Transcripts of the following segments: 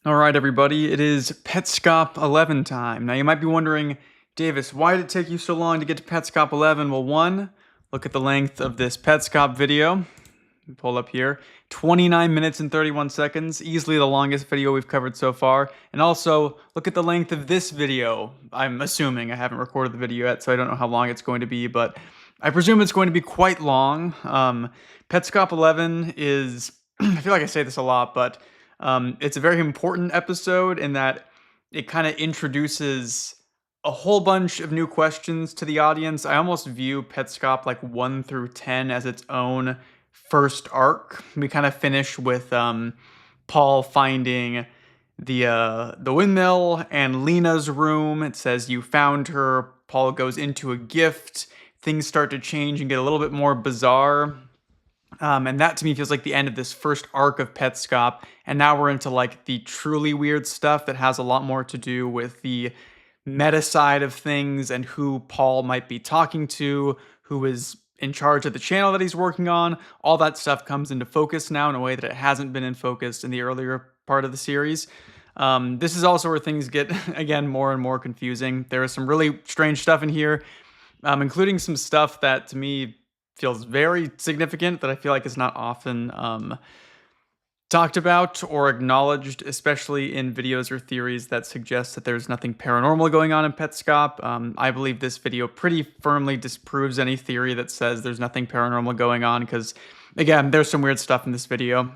All right, everybody, it is Petscop 11 time. Now, you might be wondering, Davis, why did it take you so long to get to Petscop 11? Well, one, look at the length of this Petscop video. Pull up here. 29 minutes and 31 seconds, easily the longest video we've covered so far. And also, look at the length of this video. I'm assuming, I haven't recorded the video yet, so I don't know how long it's going to be, but I presume it's going to be quite long. Petscop 11 is, I feel like I say this a lot, but it's a very important episode in that it kind of introduces a whole bunch of new questions to the audience. I almost view Petscop like 1 through 10 as its own first arc. We kind of finish with Paul finding the windmill and Lena's room. It says you found her. Paul goes into a gift. Things start to change and get a little bit more bizarre. And that to me feels like the end of this first arc of Petscop. And now we're into like the truly weird stuff that has a lot more to do with the meta side of things and who Paul might be talking to, who is in charge of the channel that he's working on. All that stuff comes into focus now in a way that it hasn't been in focus in the earlier part of the series. This is also where things get, again, more and more confusing. There is some really strange stuff in here, including some stuff that to me feels very significant that I feel like is not often talked about or acknowledged, especially in videos or theories that suggest that there's nothing paranormal going on in Petscop. I believe this video pretty firmly disproves any theory that says there's nothing paranormal going on because, again, there's some weird stuff in this video.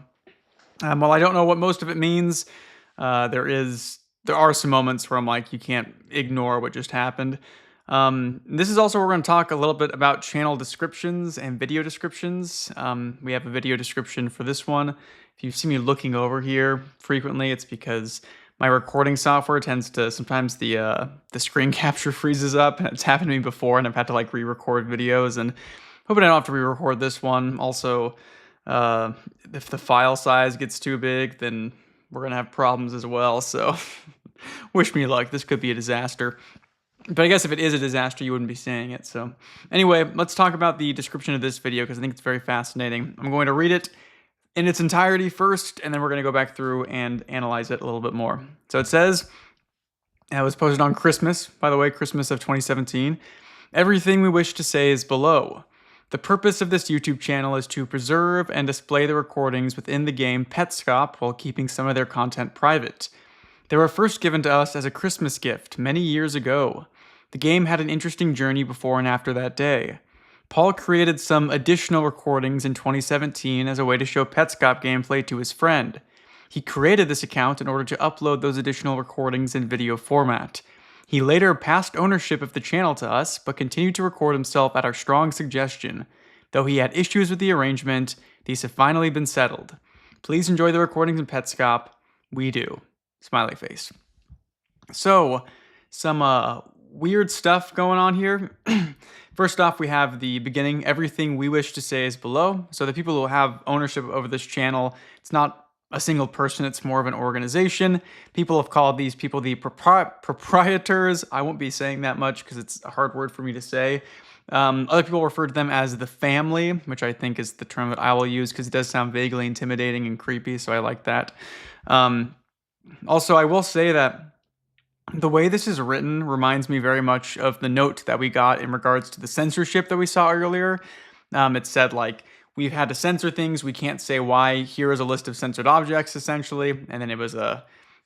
While I don't know what most of it means, there are some moments where I'm like, you can't ignore what just happened. This is also where we're going to talk a little bit about channel descriptions and video descriptions. We have a video description for this one. If you see me looking over here frequently, it's because my recording software tends to, sometimes the screen capture freezes up, and it's happened to me before, and I've had to like re-record videos, and hoping I don't have to re-record this one. Also, if the file size gets too big, then we're going to have problems as well, so wish me luck. This could be a disaster. But I guess if it is a disaster, you wouldn't be seeing it. So anyway, let's talk about the description of this video because I think it's very fascinating. I'm going to read it in its entirety first, and then we're going to go back through and analyze it a little bit more. So it says, it was posted on Christmas, by the way, Christmas of 2017. Everything we wish to say is below. The purpose of this YouTube channel is to preserve and display the recordings within the game Petscop while keeping some of their content private. They were first given to us as a Christmas gift many years ago. The game had an interesting journey before and after that day. Paul created some additional recordings in 2017 as a way to show Petscop gameplay to his friend. He created this account in order to upload those additional recordings in video format. He later passed ownership of the channel to us, but continued to record himself at our strong suggestion. Though he had issues with the arrangement, these have finally been settled. Please enjoy the recordings in Petscop. We do. Smiley face. So, some weird stuff going on here. First off, we have the beginning. Everything we wish to say is below. So the people who have ownership over this channel, it's not a single person, it's more of an organization. People have called these people the proprietors. I won't be saying that much because it's a hard word for me to say. Other people refer to them as the family, which I think is the term that I will use because it does sound vaguely intimidating and creepy, so I like that. Also, I will say that the way this is written reminds me very much of the note that we got in regards to the censorship that we saw earlier. It said, like, we've had to censor things, we can't say why, here is a list of censored objects, essentially, and then it was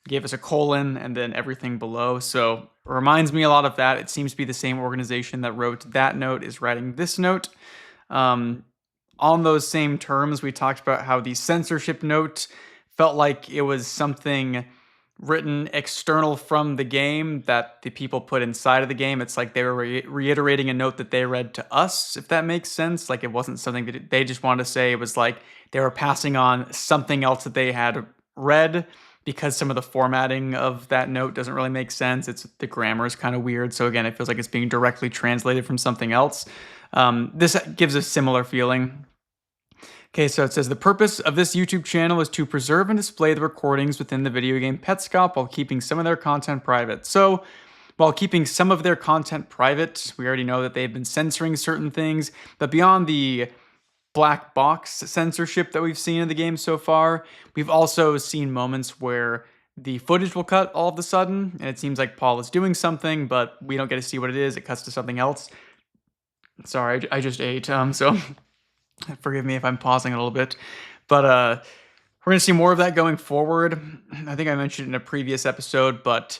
gave us a colon and then everything below. So it reminds me a lot of that. It seems to be the same organization that wrote that note is writing this note. On those same terms, we talked about how the censorship note felt like it was something written external from the game that the people put inside of the game. It's like they were reiterating a note that they read to us, if that makes sense. Like it wasn't something that they just wanted to say. It was like they were passing on something else that they had read because some of the formatting of that note doesn't really make sense. The grammar is kind of weird. So again, it feels like it's being directly translated from something else. This gives a similar feeling. Okay, so it says, the purpose of this YouTube channel is to preserve and display the recordings within the video game Petscop while keeping some of their content private. So, while keeping some of their content private, we already know that they've been censoring certain things, but beyond the black box censorship that we've seen in the game so far, we've also seen moments where the footage will cut all of a sudden, and it seems like Paul is doing something, but we don't get to see what it is. It cuts to something else. Sorry, I just ate, so forgive me if I'm pausing a little bit. But we're going to see more of that going forward. I think I mentioned in a previous episode, but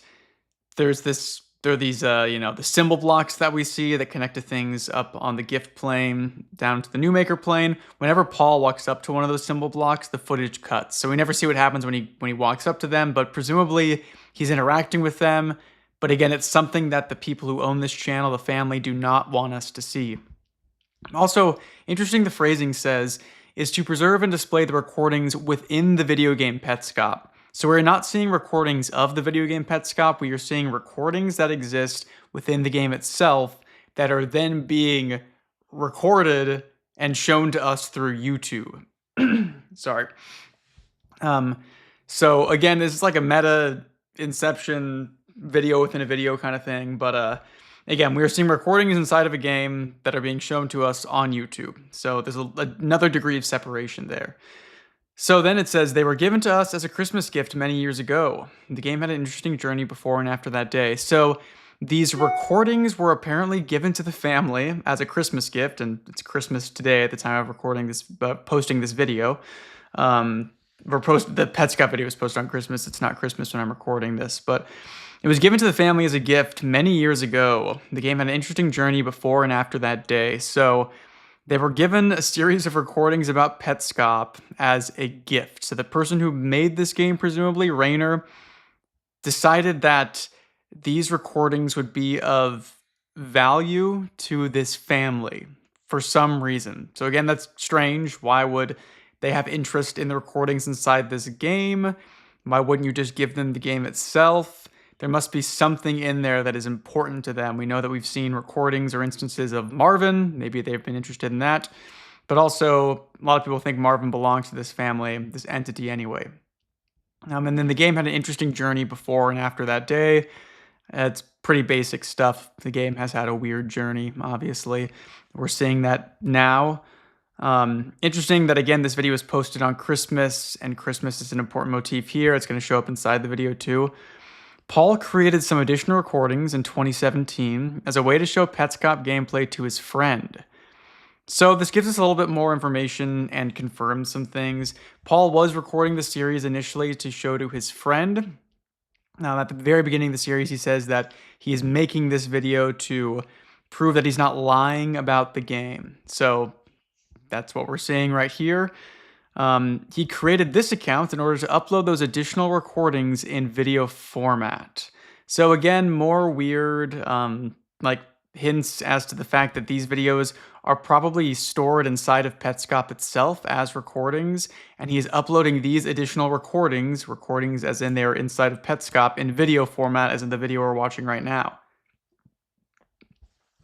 there are these, the symbol blocks that we see that connect to things up on the gift plane down to the new maker plane. Whenever Paul walks up to one of those symbol blocks, the footage cuts. So we never see what happens when he walks up to them, but presumably he's interacting with them. But again, it's something that the people who own this channel, the family, do not want us to see. Also, interesting the phrasing says, is to preserve and display the recordings within the video game Petscop. So we're not seeing recordings of the video game Petscop, we are seeing recordings that exist within the game itself that are then being recorded and shown to us through YouTube. Sorry. So again, this is like a meta Inception video within a video kind of thing, but again, we are seeing recordings inside of a game that are being shown to us on YouTube. So there's another degree of separation there. So then it says, they were given to us as a Christmas gift many years ago. The game had an interesting journey before and after that day. So these recordings were apparently given to the family as a Christmas gift, and it's Christmas today at the time of recording this, posting this video. The Petscop video was posted on Christmas. It's not Christmas when I'm recording this, but it was given to the family as a gift many years ago. The game had an interesting journey before and after that day. So they were given a series of recordings about Petscop as a gift. So the person who made this game, presumably Rainer, decided that these recordings would be of value to this family for some reason. So again, that's strange. Why would they have interest in the recordings inside this game? Why wouldn't you just give them the game itself? There must be something in there that is important to them. We know that we've seen recordings or instances of Marvin. Maybe they've been interested in that. But also, a lot of people think Marvin belongs to this family, this entity anyway. And then the game had an interesting journey before and after that day. It's pretty basic stuff. The game has had a weird journey, obviously. We're seeing that now. Interesting that, again, this video was posted on Christmas, and Christmas is an important motif here. It's going to show up inside the video too. Paul created some additional recordings in 2017 as a way to show Petscop gameplay to his friend. So this gives us a little bit more information and confirms some things. Paul was recording the series initially to show to his friend. Now, at the very beginning of the series, he says that he is making this video to prove that he's not lying about the game. So that's what we're seeing right here. He created this account in order to upload those additional recordings in video format. So again, more weird, like hints as to the fact that these videos are probably stored inside of Petscop itself as recordings, and he is uploading these additional recordings as in they are inside of Petscop, in video format as in the video we're watching right now.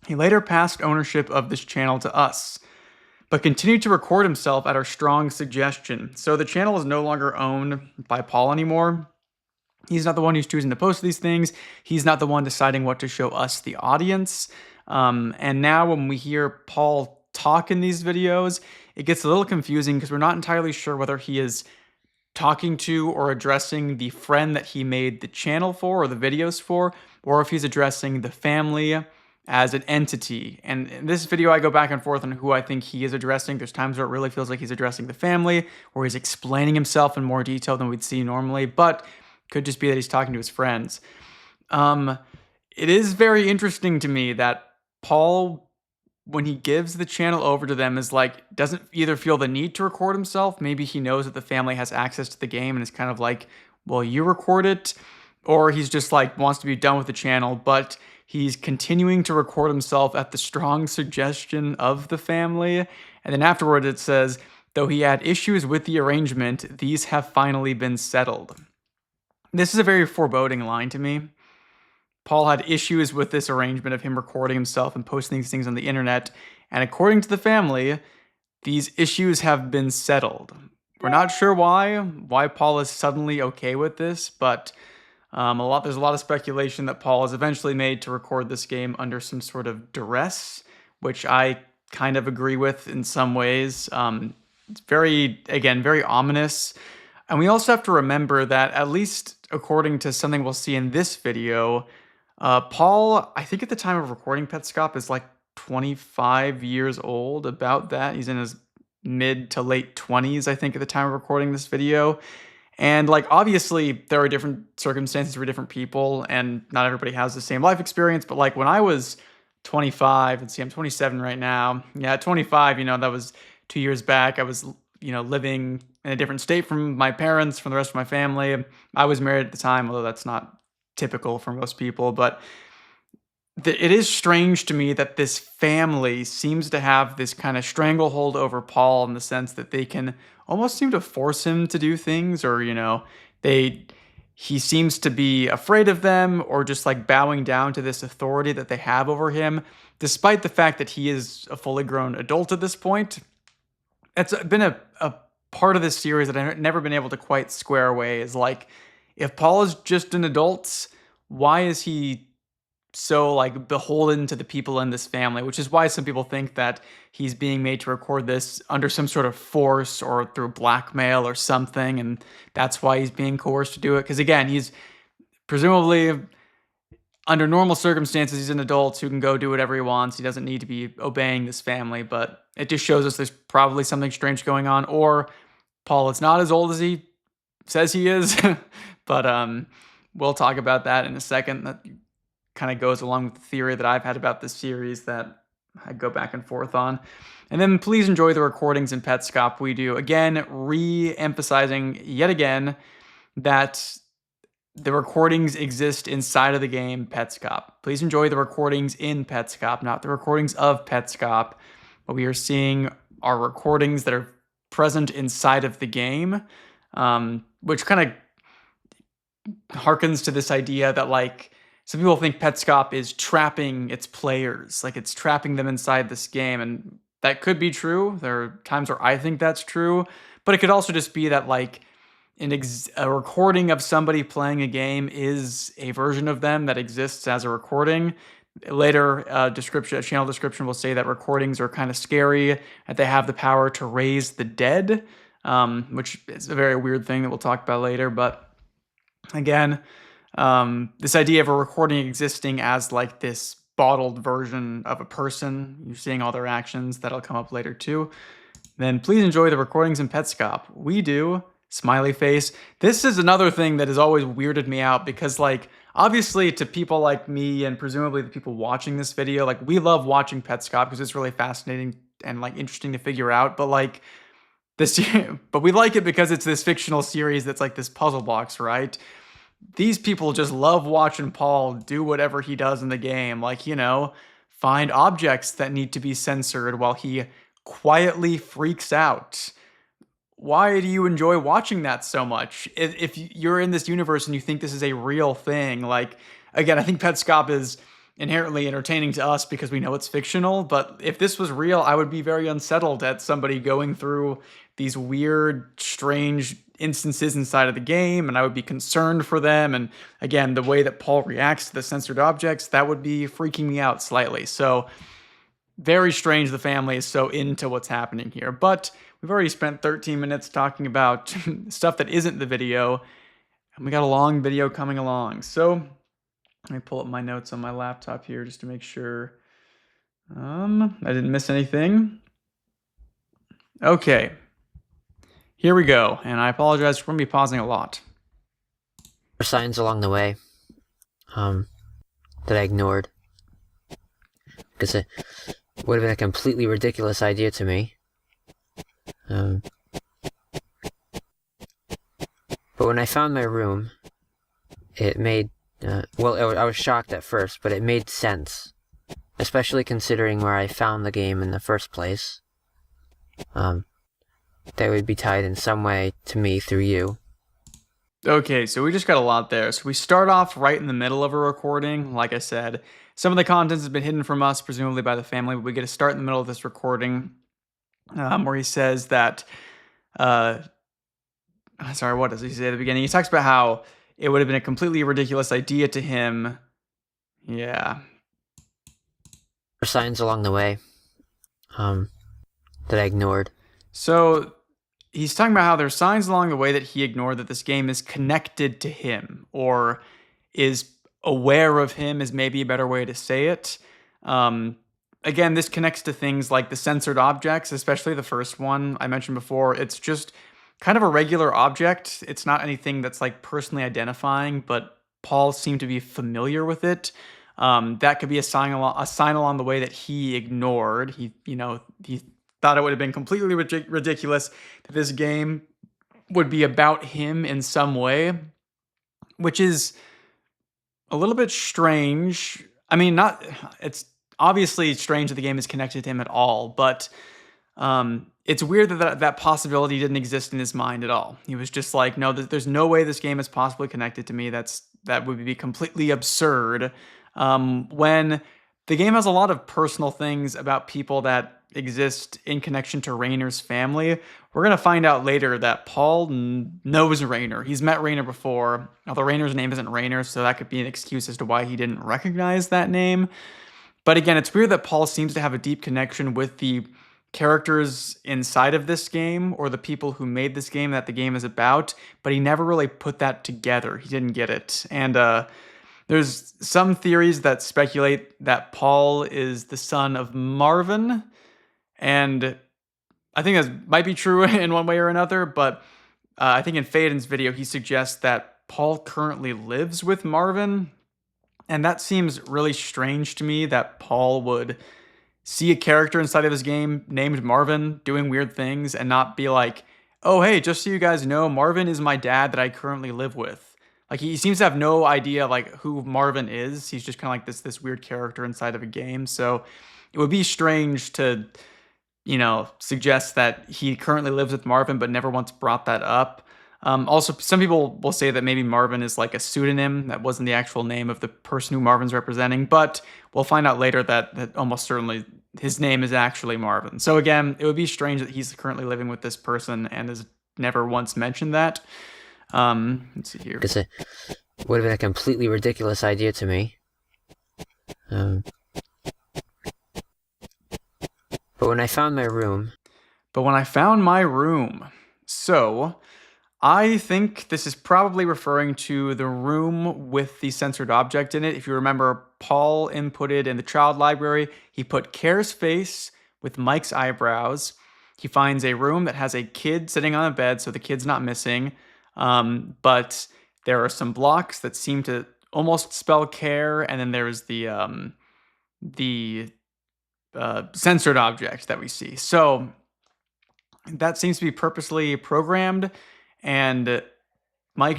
He later passed ownership of this channel to us, but continued to record himself at our strong suggestion. So the channel is no longer owned by Paul anymore. He's not the one who's choosing to post these things. He's not the one deciding what to show us, the audience. And now when we hear Paul talk in these videos, it gets a little confusing because we're not entirely sure whether he is talking to or addressing the friend that he made the channel for or the videos for, or if he's addressing the family as an entity. And in this video, I go back and forth on who I think he is addressing. There's times where it really feels like he's addressing the family, or he's explaining himself in more detail than we'd see normally, but could just be that he's talking to his friends. It is very interesting to me that Paul, when he gives the channel over to them, is like, doesn't either feel the need to record himself. Maybe he knows that the family has access to the game and is kind of like, well, you record it, or he's just like wants to be done with the channel, but he's continuing to record himself at the strong suggestion of the family. And then afterward it says, though he had issues with the arrangement, these have finally been settled. This is a very foreboding line to me. Paul had issues with this arrangement of him recording himself and posting these things on the internet. And according to the family, these issues have been settled. We're not sure why Paul is suddenly okay with this, but there's a lot of speculation that Paul is eventually made to record this game under some sort of duress, which I kind of agree with in some ways. It's very ominous. And we also have to remember that at least according to something we'll see in this video, Paul, I think at the time of recording Petscop, is like 25 years old, about that. He's in his mid to late 20s, I think, at the time of recording this video. And like obviously there are different circumstances for different people and not everybody has the same life experience, but like when I was 25, and see I'm 27 right now. Yeah, at 25, that was 2 years back. I was living in a different state from my parents, from the rest of my family. I was married at the time, although that's not typical for most people, but it is strange to me that this family seems to have this kind of stranglehold over Paul in the sense that they can almost seem to force him to do things, or they he seems to be afraid of them or just like bowing down to this authority that they have over him, despite the fact that he is a fully grown adult at this point. It's been a part of this series that I've never been able to quite square away, is like, if Paul is just an adult, why is he so like beholden to the people in this family? Which is why some people think that he's being made to record this under some sort of force or through blackmail or something, and that's why he's being coerced to do it. Because again, he's presumably, under normal circumstances, he's an adult who can go do whatever he wants. He doesn't need to be obeying this family, but it just shows us there's probably something strange going on, or Paul is not as old as he says he is. But we'll talk about that in a second. That kind of goes along with the theory that I've had about this series that I go back and forth on. And then please enjoy the recordings in Petscop. We do, again, re-emphasizing yet again that the recordings exist inside of the game Petscop. Please enjoy the recordings in Petscop, not the recordings of Petscop. What we are seeing are recordings that are present inside of the game, which kind of harkens to this idea that like, some people think Petscop is trapping its players, like it's trapping them inside this game, and that could be true. There are times where I think that's true, but it could also just be that like a recording of somebody playing a game is a version of them that exists as a recording. Later, a channel description will say that recordings are kind of scary, that they have the power to raise the dead, which is a very weird thing that we'll talk about later. But again, this idea of a recording existing as like this bottled version of a person, you're seeing all their actions, that'll come up later too. Then please enjoy the recordings in Petscop. We do. Smiley face. This is another thing that has always weirded me out, because like obviously to people like me and presumably the people watching this video, like we love watching Petscop because it's really fascinating and like interesting to figure out, but like this but we like it because it's this fictional series that's like this puzzle box, right? These people just love watching Paul do whatever he does in the game, like, find objects that need to be censored while he quietly freaks out. Why do you enjoy watching that so much? If you're in this universe and you think this is a real thing, like, again, I think Petscop is inherently entertaining to us because we know it's fictional, but if this was real, I would be very unsettled at somebody going through these weird, strange instances inside of the game, and I would be concerned for them. And again, the way that Paul reacts to the censored objects, that would be freaking me out slightly. So very strange the family is so into what's happening here. But we've already spent 13 minutes talking about stuff that isn't the video, and we got a long video coming along. So let me pull up my notes on my laptop here just to make sure I didn't miss anything. Okay, here we go. And I apologize for me pausing a lot. Signs along the way that I ignored, because it would have been a completely ridiculous idea to me. But when I found my room, it made, well, I was shocked at first, but it made sense. Especially considering where I found the game in the first place. They would be tied in some way to me through you. Okay, so we just got a lot there. So we start off right in the middle of a recording. Like I said, some of the content has been hidden from us, presumably by the family, but we get to start in the middle of this recording where he says that, sorry, what does he say at the beginning? He talks about how it would have been a completely ridiculous idea to him. Yeah. Signs along the way that I ignored. So he's talking about how there's signs along the way that he ignored that this game is connected to him or is aware of him is maybe a better way to say it. Um, Again, this connects to things like the censored objects, especially the first one I mentioned before. It's just kind of a regular object. It's not anything that's like personally identifying, but Paul seemed to be familiar with it. That could be a sign along the way that he ignored. He thought it would have been completely ridiculous that this game would be about him in some way, which is a little bit strange. I mean, not it's obviously strange that the game is connected to him at all, but it's weird that possibility didn't exist in his mind at all. He was just like, no, there's no way this game is possibly connected to me. That would be completely absurd. When the game has a lot of personal things about people that exist in connection to Raynor's family. We're going to find out later that Paul knows Raynor. He's met Raynor before, although Raynor's name isn't Raynor, so that could be an excuse as to why he didn't recognize that name. But again, it's weird that Paul seems to have a deep connection with the characters inside of this game or the people who made this game that the game is about, but he never really put that together. He didn't get it. And there's some theories that speculate that Paul is the son of Marvin, and I think that might be true in one way or another, but I think in Faden's video, he suggests that Paul currently lives with Marvin, and that seems really strange to me that Paul would see a character inside of his game named Marvin doing weird things and not be like, oh, hey, just so you guys know, Marvin is my dad that I currently live with. Like, he seems to have no idea, like, who Marvin is. He's just kind of like this weird character inside of a game. So it would be strange to, suggest that he currently lives with Marvin but never once brought that up. Also, some people will say that maybe Marvin is like a pseudonym. That wasn't the actual name of the person who Marvin's representing, but we'll find out later that almost certainly his name is actually Marvin. So again, it would be strange that he's currently living with this person and has never once mentioned that. Let's see here. Because it would have been a completely ridiculous idea to me. But when I found my room... So I think this is probably referring to the room with the censored object in it. If you remember, Paul inputted in the child library, he put Care's face with Mike's eyebrows. He finds a room that has a kid sitting on a bed, so the kid's not missing. But there are some blocks that seem to almost spell Care, and then there's the censored object that we see. So that seems to be purposely programmed, and Paul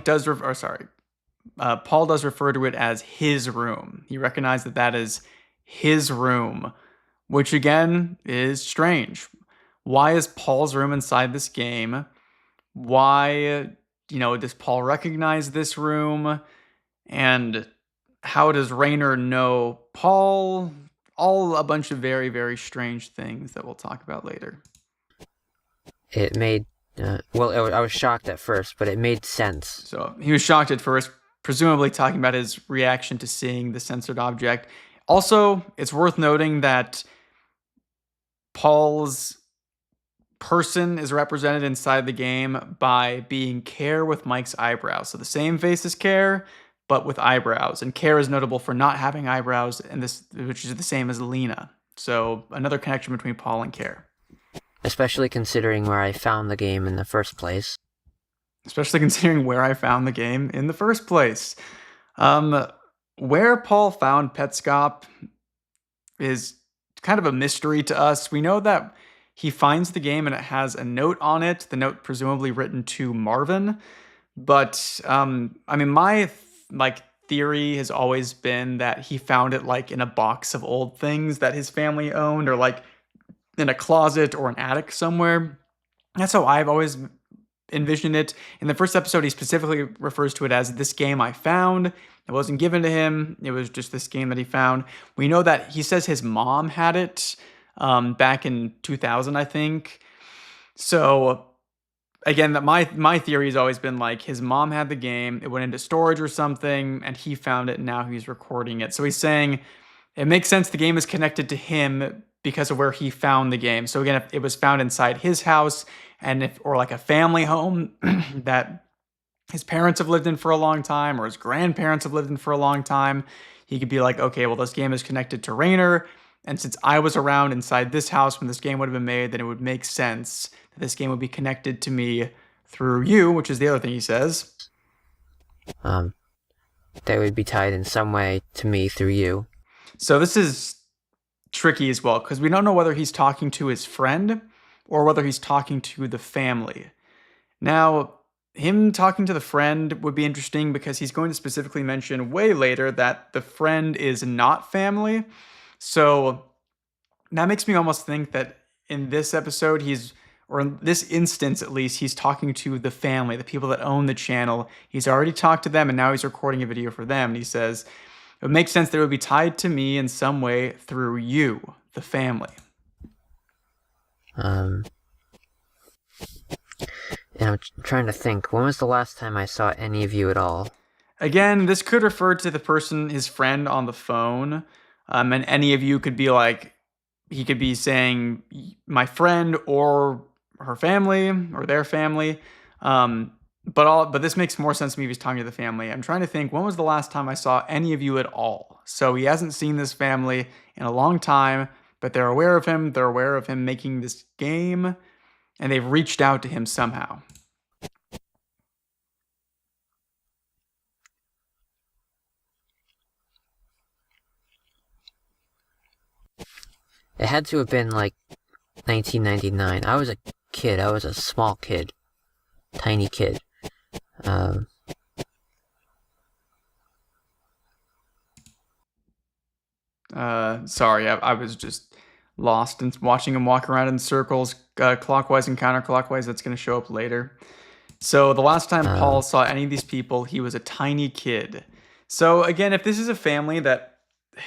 does refer to it as his room. He recognized that is his room, which again is strange. Why is Paul's room inside this game? Why, does Paul recognize this room? And how does Raynor know Paul? All a bunch of very, very strange things that we'll talk about later. It made... I was shocked at first, but it made sense. So he was shocked at first, presumably talking about his reaction to seeing the censored object. Also, it's worth noting that Paul's person is represented inside the game by being Care with Mike's eyebrows. So the same face as Care, but with eyebrows. And Care is notable for not having eyebrows, which is the same as Lena. So another connection between Paul and Care. Especially considering where I found the game in the first place. Where Paul found Petscop is kind of a mystery to us. We know that he finds the game and it has a note on it, the note presumably written to Marvin. But, my theory has always been that he found it in a box of old things that his family owned, or in a closet or an attic somewhere. That's how I've always envisioned it. In the first episode, he specifically refers to it as this game I found. It wasn't given to him. It was just this game that he found. We know that he says his mom had it back in 2000, I think. So again, that my theory has always been his mom had the game. It went into storage or something, and he found it, and now he's recording it. So he's saying it makes sense the game is connected to him because of where he found the game. So again, if it was found inside his house, and if or like a family home that his parents have lived in for a long time, or his grandparents have lived in for a long time, he could be like, okay, well, this game is connected to Rainer, and since I was around inside this house when this game would have been made, then it would make sense that this game would be connected to me through you, which is the other thing he says. They would be tied in some way to me through you. So this is tricky as well, because we don't know whether he's talking to his friend or whether he's talking to the family. Now, him talking to the friend would be interesting because he's going to specifically mention way later that the friend is not family. So that makes me almost think that in this episode, or in this instance at least, he's talking to the family, the people that own the channel. He's already talked to them and now he's recording a video for them. And he says, it would make sense that it would be tied to me in some way through you, the family. And I'm trying to think, when was the last time I saw any of you at all? Again, this could refer to the person, his friend on the phone. And any of you could be like, he could be saying my friend or her family or their family. But this makes more sense to me if he's talking to the family. I'm trying to think, when was the last time I saw any of you at all? So he hasn't seen this family in a long time, but they're aware of him. They're aware of him making this game, and they've reached out to him somehow. It had to have been like 1999. I was a kid. I was a small kid. Tiny kid. Sorry, I was just lost and watching him walk around in circles, clockwise and counterclockwise. That's going to show up later. So the last time Paul saw any of these people, he was a tiny kid. So again, if this is a family that,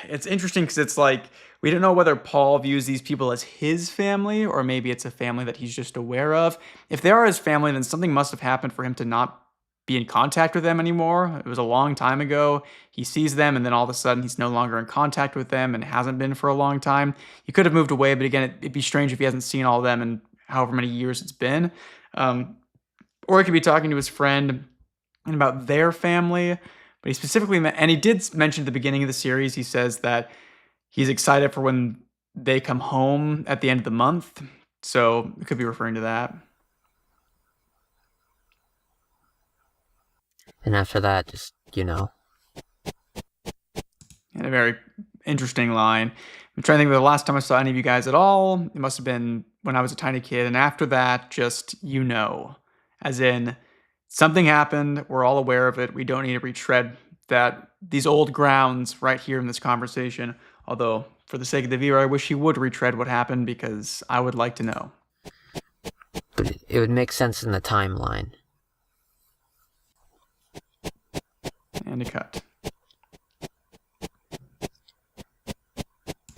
it's interesting because it's like, we don't know whether Paul views these people as his family, or maybe it's a family that he's just aware of. If they are his family, then something must have happened for him to not be in contact with them anymore. It was a long time ago. He sees them, and then all of a sudden he's no longer in contact with them and hasn't been for a long time. He could have moved away, but again, it'd be strange if he hasn't seen all of them in however many years it's been. Or he could be talking to his friend and about their family. But he specifically, and he did mention at the beginning of the series, he says that he's excited for when they come home at the end of the month. So it could be referring to that. And after that, just, And a very interesting line. I'm trying to think of the last time I saw any of you guys at all. It must have been when I was a tiny kid. And after that, just, as in something happened. We're all aware of it. We don't need to retread these old grounds right here in this conversation. Although, for the sake of the viewer, I wish he would retread what happened because I would like to know. But it would make sense in the timeline. And a cut.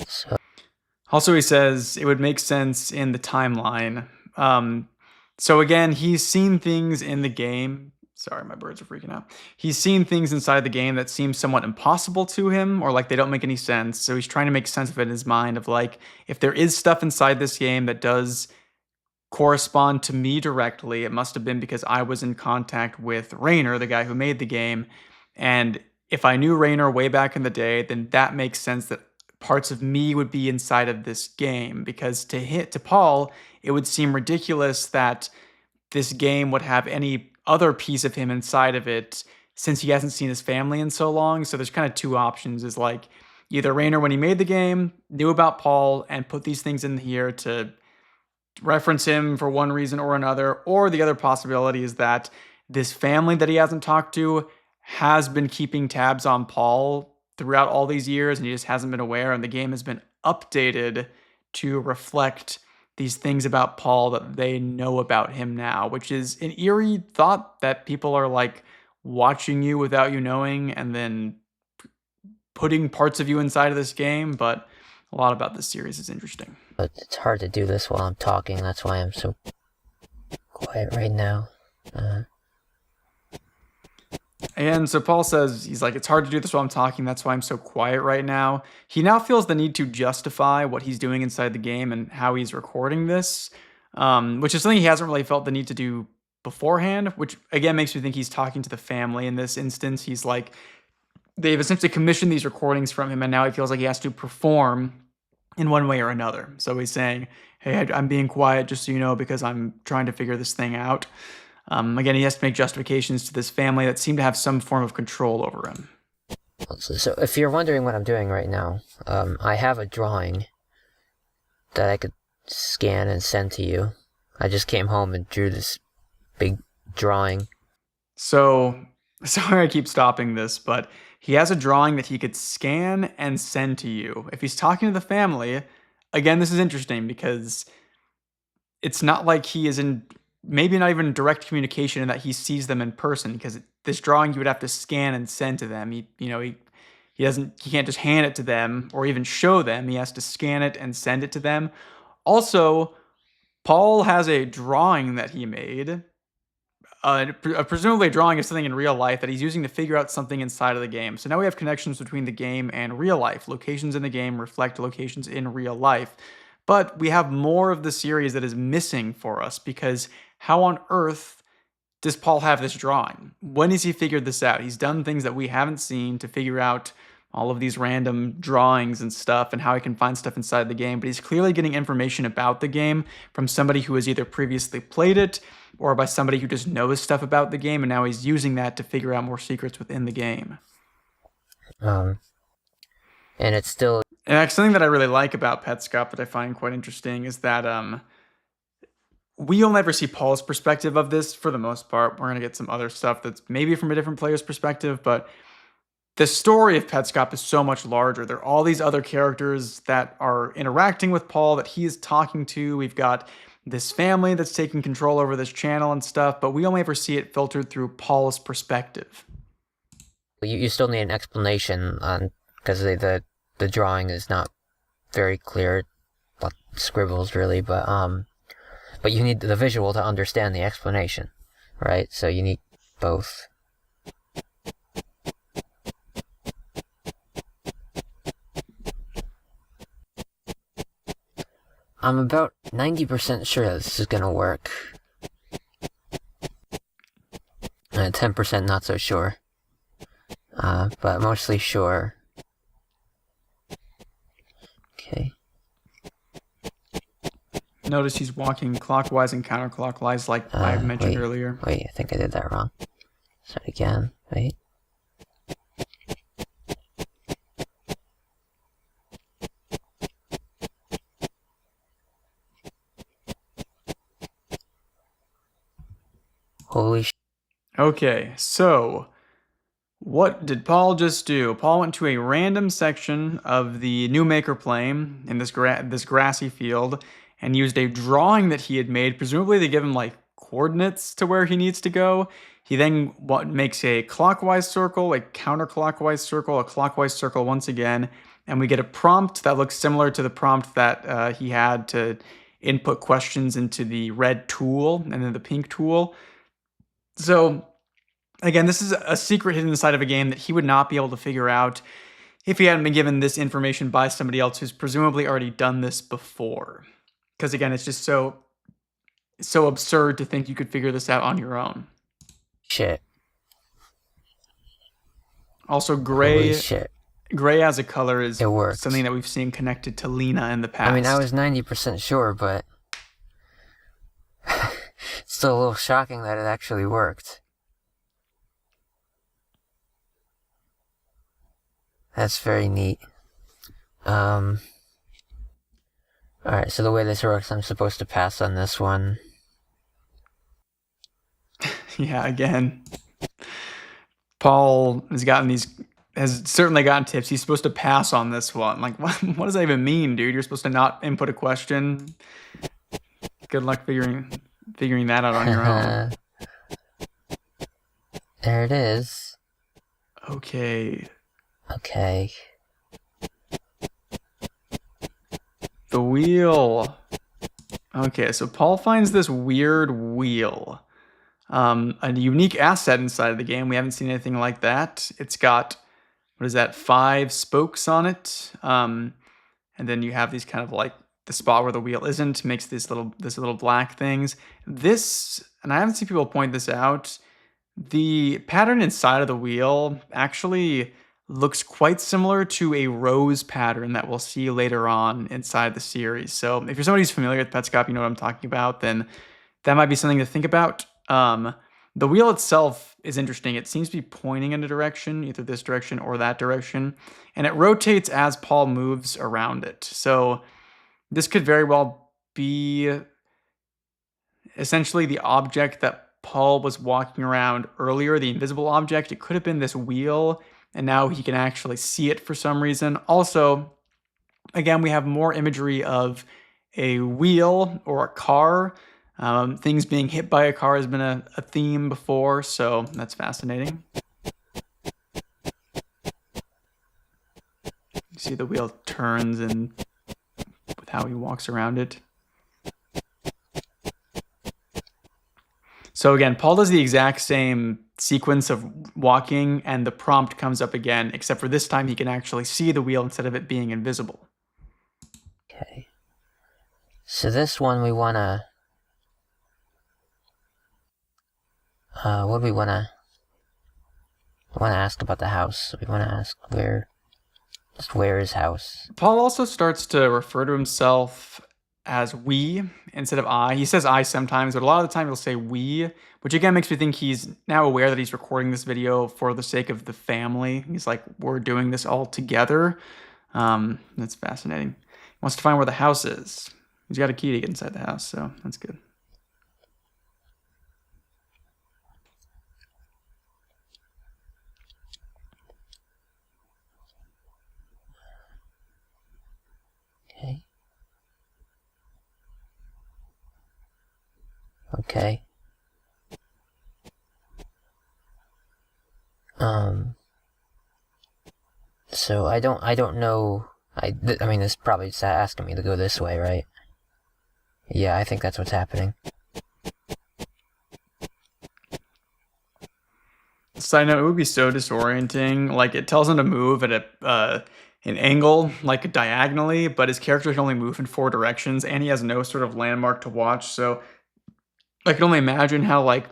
So. Also, he says it would make sense in the timeline. So again, he's seen things in the game. Sorry, my birds are freaking out. He's seen things inside the game that seem somewhat impossible to him, or like they don't make any sense. So he's trying to make sense of it in his mind of like, if there is stuff inside this game that does correspond to me directly, it must have been because I was in contact with Rainer, the guy who made the game. And if I knew Rainer way back in the day, then that makes sense that parts of me would be inside of this game, because to Paul, it would seem ridiculous that this game would have any other piece of him inside of it since he hasn't seen his family in so long. So there's kind of two options, is like either Rainer, when he made the game, knew about Paul and put these things in here to reference him for one reason or another, or the other possibility is that this family that he hasn't talked to has been keeping tabs on Paul throughout all these years and he just hasn't been aware, and the game has been updated to reflect these things about Paul that they know about him now, which is an eerie thought that people are like watching you without you knowing and then putting parts of you inside of this game. But a lot about this series is interesting. But it's hard to do this while I'm talking. That's why I'm so quiet right now. And so Paul says, he's like, it's hard to do this while I'm talking. That's why I'm so quiet right now. He now feels the need to justify what he's doing inside the game and how he's recording this, which is something he hasn't really felt the need to do beforehand, which again makes me think he's talking to the family in this instance. He's like, they've essentially commissioned these recordings from him, and now he feels like he has to perform in one way or another. So he's saying, hey, I'm being quiet just so you know because I'm trying to figure this thing out. Again, he has to make justifications to this family that seem to have some form of control over him. So if you're wondering what I'm doing right now, I have a drawing that I could scan and send to you. I just came home and drew this big drawing. So, sorry I keep stopping this, but he has a drawing that he could scan and send to you. If he's talking to the family, again, this is interesting because it's not like he is in maybe not even direct communication in that he sees them in person, because this drawing you would have to scan and send to them. He can't just hand it to them or even show them. He has to scan it and send it to them. Also, Paul has a drawing that he made. Presumably a drawing of something in real life that he's using to figure out something inside of the game. So now we have connections between the game and real life. Locations in the game reflect locations in real life. But we have more of the series that is missing for us, because how on earth does Paul have this drawing? When has he figured this out? He's done things that we haven't seen to figure out all of these random drawings and stuff and how he can find stuff inside the game, but he's clearly getting information about the game from somebody who has either previously played it or by somebody who just knows stuff about the game, and now he's using that to figure out more secrets within the game. And it's still... And that's something that I really like about Petscop that I find quite interesting is that we will never see Paul's perspective of this for the most part. We're going to get some other stuff that's maybe from a different player's perspective, but the story of Petscop is so much larger. There are all these other characters that are interacting with Paul that he is talking to. We've got this family that's taking control over this channel and stuff, but we only ever see it filtered through Paul's perspective. You still need an explanation on, because the drawing is not very clear, but scribbles really, but you need the visual to understand the explanation, right? So you need both. I'm about 90% sure this is gonna work. 10% not so sure. But mostly sure. Okay. Notice he's walking clockwise and counterclockwise like I mentioned earlier. Wait, I think I did that wrong. Start again. Wait. Holy sh... Okay, so what did Paul just do? Paul went to a random section of the New Maker plane in this grassy field and used a drawing that he had made, presumably to give him like coordinates to where he needs to go. He then makes a clockwise circle, a counterclockwise circle, a clockwise circle once again, and we get a prompt that looks similar to the prompt that he had to input questions into the red tool and then the pink tool. So again, this is a secret hidden inside of a game that he would not be able to figure out if he hadn't been given this information by somebody else who's presumably already done this before. Because again, it's just so absurd to think you could figure this out on your own. Shit. Also, gray. Holy shit. Gray as a color is It something that we've seen connected to Lena in the past. I mean, I was 90% sure, but it's still a little shocking that it actually worked. That's very neat. Alright, so the way this works, I'm supposed to pass on this one. Yeah, again, Paul has certainly gotten tips. He's supposed to pass on this one. Like, what does that even mean, dude? You're supposed to not input a question. Good luck figuring that out on your own. There it is. Okay. Okay. The wheel. Okay, so Paul finds this weird wheel. A unique asset inside of the game. We haven't seen anything like that. It's got, what is that, 5 spokes on it. And then you have these kind of like the spot where the wheel isn't makes this little black things. This, and I haven't seen people point this out, the pattern inside of the wheel actually looks quite similar to a rose pattern that we'll see later on inside the series. So if you're somebody who's familiar with Petscop, you know what I'm talking about, then that might be something to think about. The wheel itself is interesting. It seems to be pointing in a direction, either this direction or that direction, and it rotates as Paul moves around it. So this could very well be essentially the object that Paul was walking around earlier, the invisible object. It could have been this wheel, and now he can actually see it for some reason. Also, again, we have more imagery of a wheel or a car. Things being hit by a car has been a theme before, so that's fascinating. You see the wheel turns and with how he walks around it. So again, Paul does the exact same sequence of walking, and the prompt comes up again, except for this time he can actually see the wheel instead of it being invisible. Okay. So this one we wanna... what do we wanna... We wanna ask about the house. We wanna ask where... Just where is house? Paul also starts to refer to himself as we instead of I. He says I sometimes, but a lot of the time he'll say we, which again makes me think he's now aware that he's recording this video for the sake of the family. He's like, we're doing this all together. That's fascinating. He wants to find where the house is. He's got a key to get inside the house, so that's good. Okay. Okay. So I don't know. I mean, this is probably just asking me to go this way, right? Yeah, I think that's what's happening. Side note, it would be so disorienting. Like, it tells him to move at an angle, like diagonally, but his character can only move in 4 directions, and he has no sort of landmark to watch. So I can only imagine how like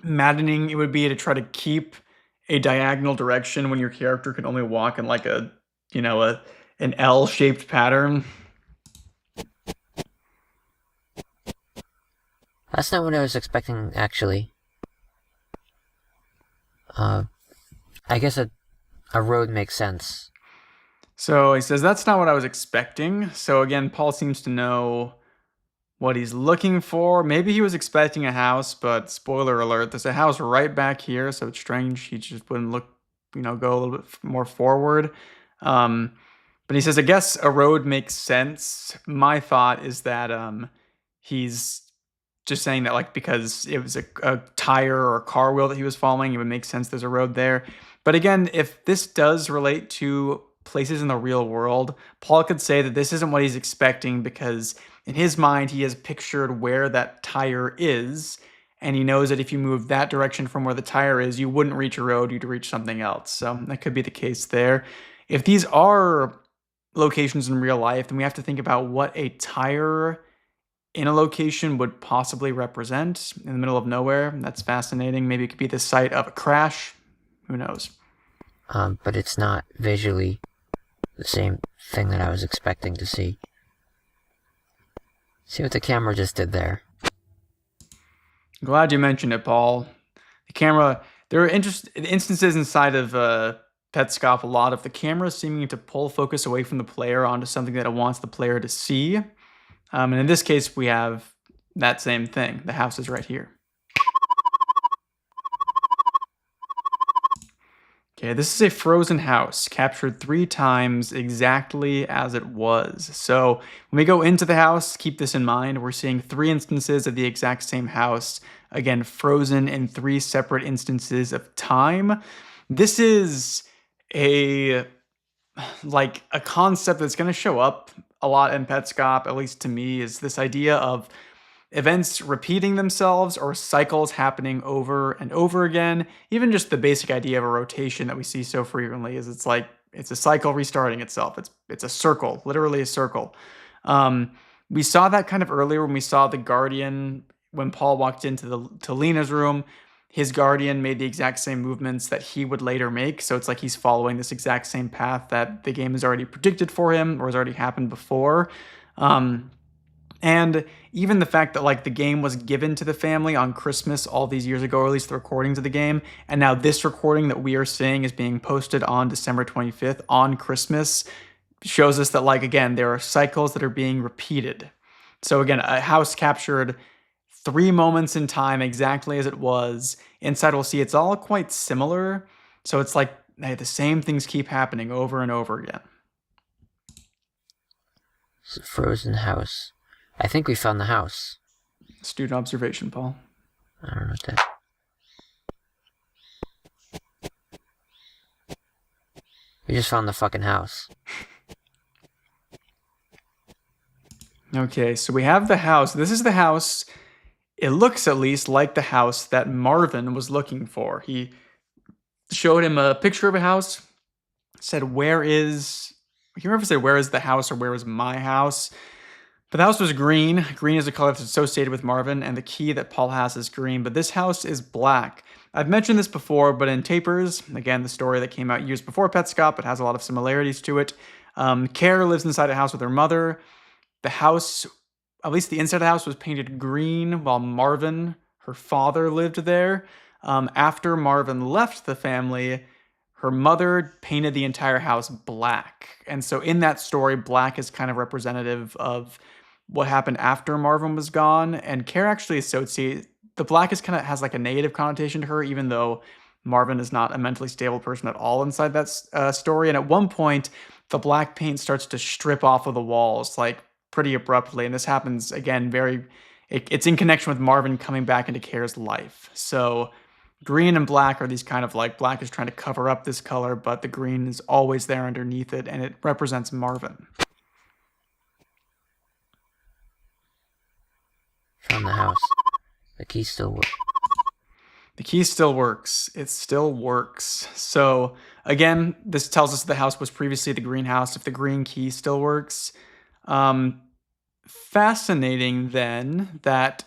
maddening it would be to try to keep a diagonal direction when your character can only walk in like a, an L-shaped pattern. That's not what I was expecting, actually. I guess a road makes sense. So he says, that's not what I was expecting. So again, Paul seems to know what he's looking for. Maybe he was expecting a house, but spoiler alert, there's a house right back here, so it's strange he just wouldn't look, go a little bit more forward. But he says, I guess a road makes sense. My thought is that he's just saying that like because it was a tire or a car wheel that he was following, it would make sense there's a road there. But again, if this does relate to places in the real world, Paul could say that this isn't what he's expecting because in his mind, he has pictured where that tire is, and he knows that if you move that direction from where the tire is, you wouldn't reach a road, you'd reach something else. So that could be the case there. If these are locations in real life, then we have to think about what a tire in a location would possibly represent in the middle of nowhere. That's fascinating. Maybe it could be the site of a crash. Who knows? But it's not visually the same thing that I was expecting to see. See what the camera just did there. Glad you mentioned it, Paul. The camera, there are instances inside of Petscop a lot of the camera seeming to pull focus away from the player onto something that it wants the player to see. And in this case, we have that same thing. The house is right here. Okay, this is a frozen house, captured 3 times exactly as it was. So when we go into the house, keep this in mind. We're seeing 3 instances of the exact same house, again, frozen in 3 separate instances of time. This is a concept that's going to show up a lot in Petscop, at least to me, is this idea of events repeating themselves or cycles happening over and over again. Even just the basic idea of a rotation that we see so frequently is it's a cycle restarting itself. It's a circle, literally a circle. We saw that kind of earlier when we saw the Guardian when Paul walked into to Lena's room. His Guardian made the exact same movements that he would later make, so it's like he's following this exact same path that the game has already predicted for him or has already happened before. And even the fact that like the game was given to the family on Christmas all these years ago, or at least the recordings of the game, and now this recording that we are seeing is being posted on December 25th on Christmas, shows us that like again there are cycles that are being repeated. So again, a house captured 3 moments in time exactly as it was. Inside we'll see it's all quite similar. So it's like hey, the same things keep happening over and over again. It's a frozen house. I think we found the house. Student observation, Paul. I don't know what that... We just found the fucking house. Okay, so we have the house. This is the house. It looks at least like the house that Marvin was looking for. He showed him a picture of a house, said, where is... I can't remember if it said, where is the house or where is my house? But the house was green. Green is a color that's associated with Marvin, and the key that Paul has is green. But this house is black. I've mentioned this before, but in Tapers, again, the story that came out years before Petscop, it has a lot of similarities to it. Kara lives inside a house with her mother. The house, at least the inside of the house, was painted green while Marvin, her father, lived there. After Marvin left the family, her mother painted the entire house black. And so in that story, black is kind of representative of what happened after Marvin was gone. And Kara actually associates, the black is kind of has like a negative connotation to her, even though Marvin is not a mentally stable person at all inside that story. And at one point, the black paint starts to strip off of the walls, like pretty abruptly. And this happens again, it's in connection with Marvin coming back into Kara's life. So green and black are these kind of like, black is trying to cover up this color, but the green is always there underneath it, and it represents Marvin. Found the house. The key still works. The key still works. It still works. So again, this tells us the house was previously the greenhouse. If the green key still works. Fascinating then that,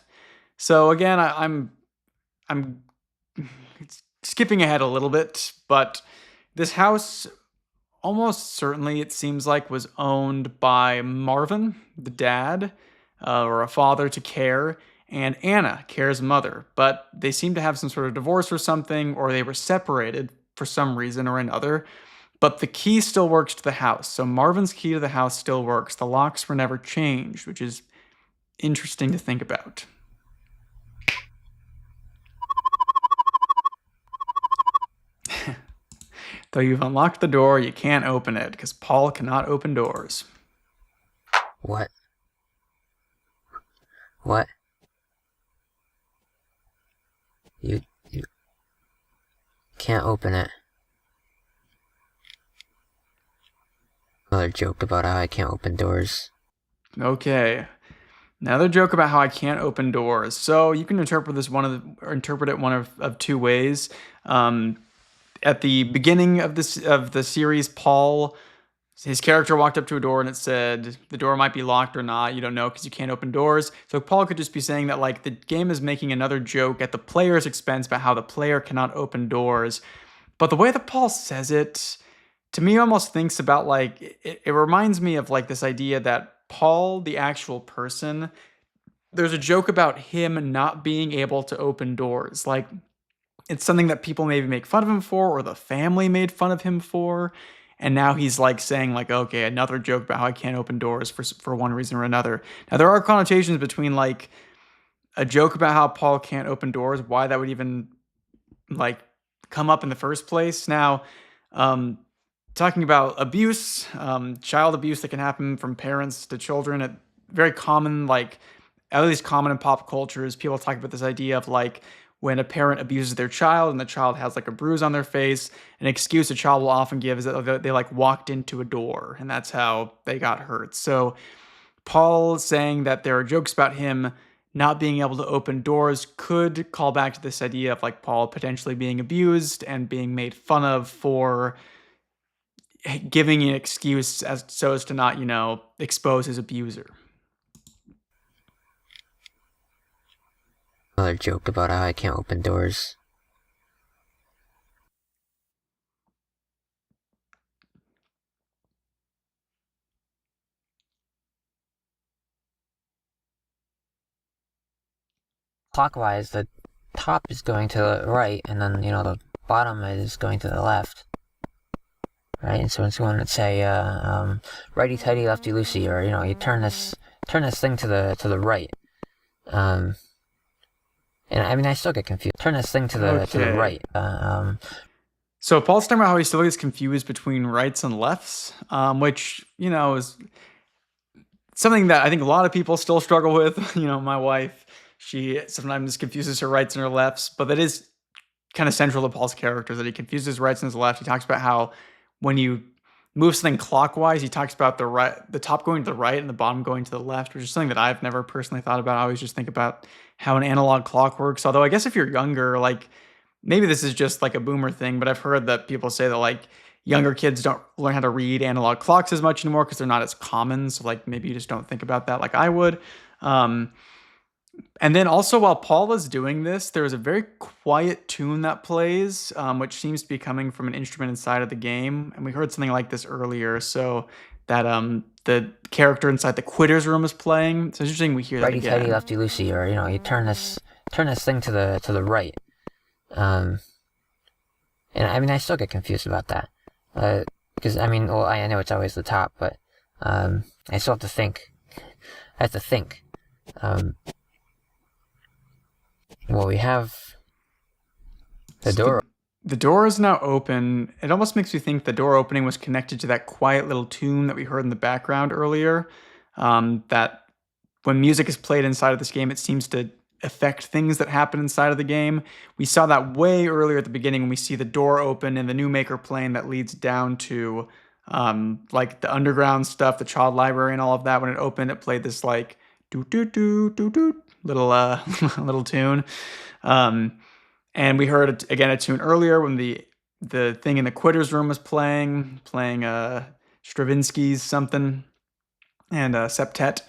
so again, I'm skipping ahead a little bit, but this house almost certainly, it seems like, was owned by Marvin, the dad, or a father to Care, and Anna, Care's mother. But they seem to have some sort of divorce or something, or they were separated for some reason or another. But the key still works to the house. So Marvin's key to the house still works. The locks were never changed, which is interesting to think about. Though you've unlocked the door, you can't open it, because Paul cannot open doors. What? What? You can't open it. Another joke about how I can't open doors. Okay. Another joke about how I can't open doors. So you can interpret this interpret it one of 2 ways. At the beginning of the series, Paul, his character walked up to a door and it said the door might be locked or not. You don't know because you can't open doors. So Paul could just be saying that like the game is making another joke at the player's expense about how the player cannot open doors. But the way that Paul says it, to me, almost thinks about like it reminds me of like this idea that Paul, the actual person, there's a joke about him not being able to open doors. Like it's something that people maybe make fun of him for, or the family made fun of him for. And now he's like saying like, okay, another joke about how I can't open doors for one reason or another. Now there are connotations between like a joke about how Paul can't open doors, why that would even like come up in the first place. Now, talking about abuse, child abuse that can happen from parents to children, very common, like at least common in pop culture is people talk about this idea of like when a parent abuses their child and the child has like a bruise on their face, an excuse a child will often give is that they like walked into a door and that's how they got hurt. So Paul saying that there are jokes about him not being able to open doors could call back to this idea of like Paul potentially being abused and being made fun of for giving an excuse as to not, expose his abuser. Another joke about how I can't open doors. Clockwise, the top is going to the right, and then, the bottom is going to the left. Right, and so it's going to say, righty tighty, lefty loosey, or, you turn this thing to the right. And I mean, I still get confused. Turn this thing to the right. So Paul's talking about how he still gets confused between rights and lefts, which, is something that I think a lot of people still struggle with. My wife, she sometimes confuses her rights and her lefts, but that is kind of central to Paul's character, that he confuses his rights and his left. He talks about how when you move something clockwise, he talks about the top going to the right and the bottom going to the left, which is something that I've never personally thought about. I always just think about how an analog clock works. Although I guess if you're younger, like maybe this is just like a boomer thing, but I've heard that people say that like younger kids don't learn how to read analog clocks as much anymore because they're not as common. So like maybe you just don't think about that like I would. And then also while Paul is doing this, there's a very quiet tune that plays, which seems to be coming from an instrument inside of the game. And we heard something like this earlier. So that the character inside the quitter's room is playing. So it's interesting we hear that again. Righty tighty, lefty loosey, or you turn this thing to the right. And I mean, I still get confused about that. Because I mean, well, I know it's always the top, but I still have to think. I have to think. Well, we have the door. The door is now open. It almost makes me think the door opening was connected to that quiet little tune that we heard in the background earlier. That when music is played inside of this game, it seems to affect things that happen inside of the game. We saw that way earlier at the beginning when we see the door open in the new Maker plane that leads down to like the underground stuff, the child library and all of that. When it opened, it played this like doo doo doo doo doo little little tune. And we heard again a tune earlier when the thing in the quitter's room was playing Stravinsky's something and septet.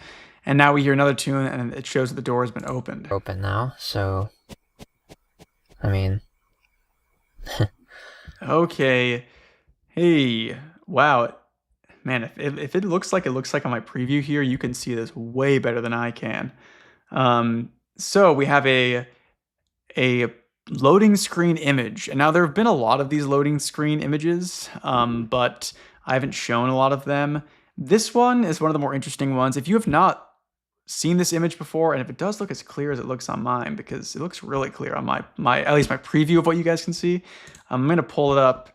And now we hear another tune and it shows that the door has been opened. Open now, so I mean okay. Hey, wow. Man, if it looks like on my preview here, you can see this way better than I can. So we have a loading screen image. And now there have been a lot of these loading screen images, but I haven't shown a lot of them. This one is one of the more interesting ones. If you have not seen this image before, and if it does look as clear as it looks on mine, because it looks really clear on my at least my preview of what you guys can see, I'm going to pull it up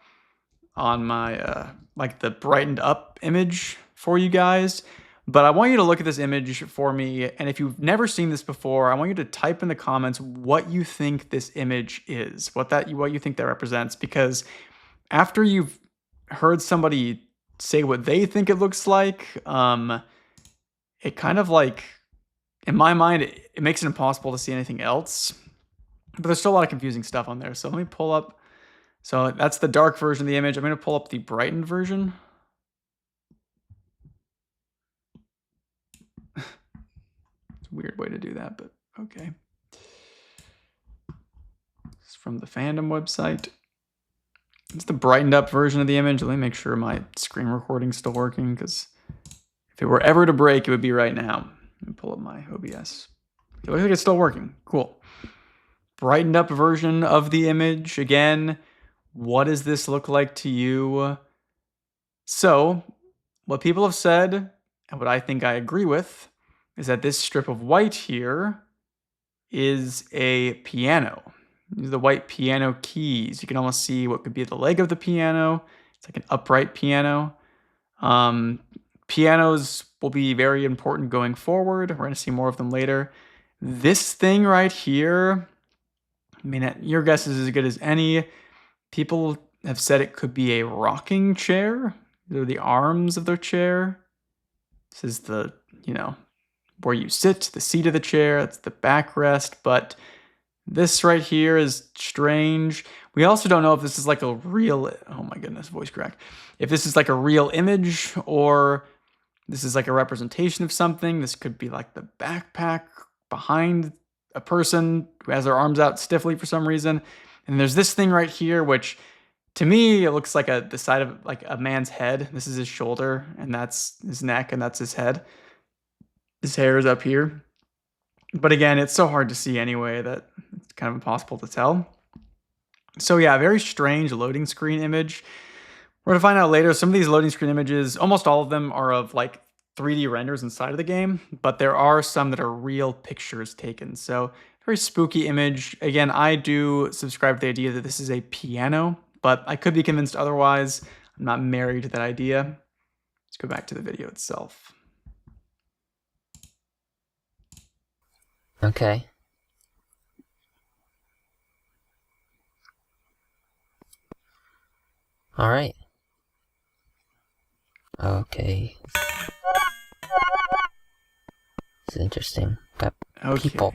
on my like the brightened up image for you guys. But I want you to look at this image for me, and if you've never seen this before, I want you to type in the comments what you think this image is, what you think that represents, because after you've heard somebody say what they think it looks like, it kind of like, in my mind, it makes it impossible to see anything else. But there's still a lot of confusing stuff on there. So let me pull up. So that's the dark version of the image. I'm going to pull up the brightened version. It's a weird way to do that, but okay. It's from the fandom website. It's the brightened up version of the image. Let me make sure my screen recording's still working, because if it were ever to break, it would be right now. Let me pull up my OBS. It looks like it's still working. Cool. Brightened up version of the image. Again, what does this look like to you? So, what people have said, and what I think I agree with, is that this strip of white here is a piano. These are the white piano keys. You can almost see what could be the leg of the piano. It's like an upright piano. Pianos will be very important going forward. We're going to see more of them later. This thing right here, I mean, your guess is as good as any. People have said it could be a rocking chair. These are the arms of their chair. This is the, where you sit, the seat of the chair, it's the backrest, but this right here is strange. We also don't know if this is like a real, oh my goodness, voice crack. If this is like a real image or this is like a representation of something. This could be like the backpack behind a person who has their arms out stiffly for some reason. And there's this thing right here, which to me, it looks like the side of like a man's head. This is his shoulder, and that's his neck, and that's his head. His hair is up here. But again, it's so hard to see anyway that it's kind of impossible to tell. So yeah, very strange loading screen image. We're going to find out later, some of these loading screen images, almost all of them are of like 3D renders inside of the game, but there are some that are real pictures taken. So very spooky image. Again, I do subscribe to the idea that this is a piano, but I could be convinced otherwise. I'm not married to that idea. Let's go back to the video itself. Okay. All right. Okay. It's interesting. Got people.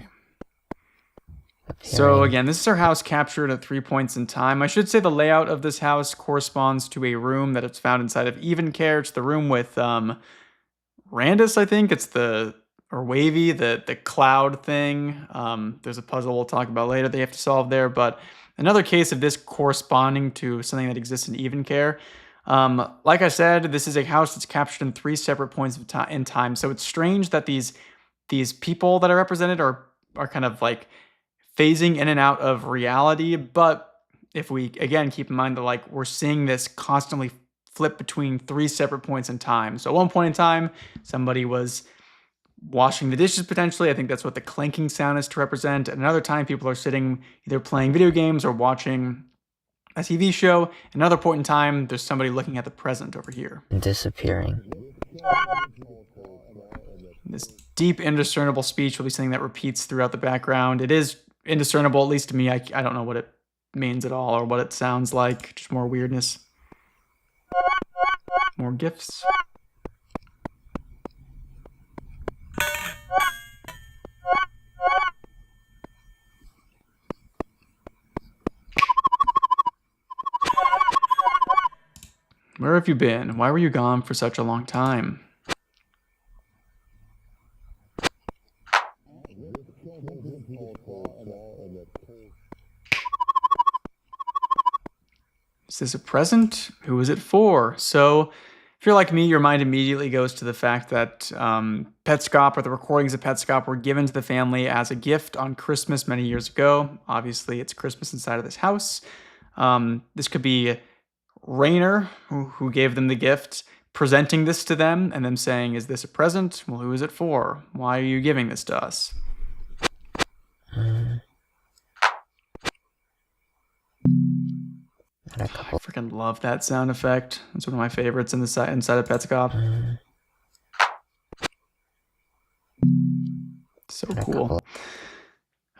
So again, this is our house captured at 3 points in time. I should say the layout of this house corresponds to a room that it's found inside of Even Care. It's the room with Randus, I think. It's or Wavy, the cloud thing. There's a puzzle we'll talk about later they have to solve there. But another case of this corresponding to something that exists in Even Care. Like I said, this is a house that's captured in 3 separate points in time. So it's strange that these people that are represented are kind of like phasing in and out of reality. But if we again keep in mind that like we're seeing this constantly flip between 3 separate points in time. So at one point in time, somebody was washing the dishes potentially. I think that's what the clanking sound is to represent. At another time, people are sitting either playing video games or watching a TV show. Another point in time, there's somebody looking at the present over here. Disappearing. This deep, indiscernible speech will be something that repeats throughout the background. It is indiscernible, at least to me. I don't know what it means at all or what it sounds like. Just more weirdness. More GIFs. Where have you been? Why were you gone for such a long time? Is this a present? Who is it for? So, if you're like me, your mind immediately goes to the fact that Petscop or the recordings of Petscop were given to the family as a gift on Christmas many years ago. Obviously, it's Christmas inside of this house. This could be Rainer, who gave them the gift, presenting this to them and them saying, is this a present? Well, who is it for? Why are you giving this to us? I freaking love that sound effect. It's one of my favorites inside of Petscop. So cool.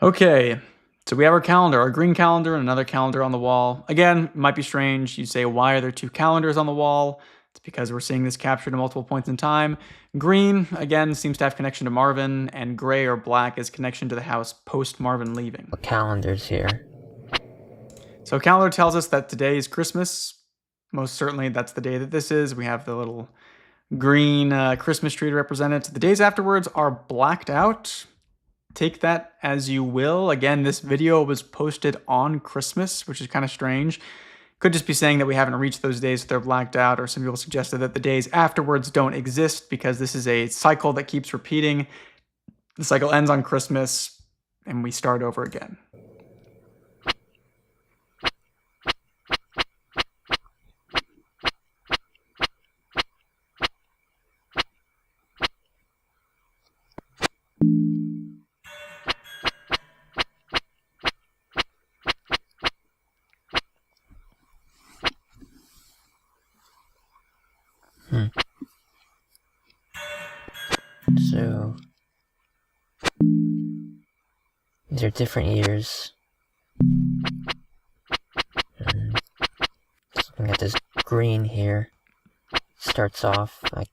Okay, so we have our calendar, our green calendar, and another calendar on the wall. Again, it might be strange. You say, why are there 2 calendars on the wall? It's because we're seeing this captured at multiple points in time. Green, again, seems to have connection to Marvin, and gray or black is connection to the house post Marvin leaving. What calendar's here? So calendar tells us that today is Christmas. Most certainly that's the day that this is. We have the little green Christmas tree to represent it. The days afterwards are blacked out. Take that as you will. Again, this video was posted on Christmas, which is kind of strange. Could just be saying that we haven't reached those days that they're blacked out, or some people suggested that the days afterwards don't exist because this is a cycle that keeps repeating. The cycle ends on Christmas, and we start over again. So these are different years. Just looking at this green here, starts off like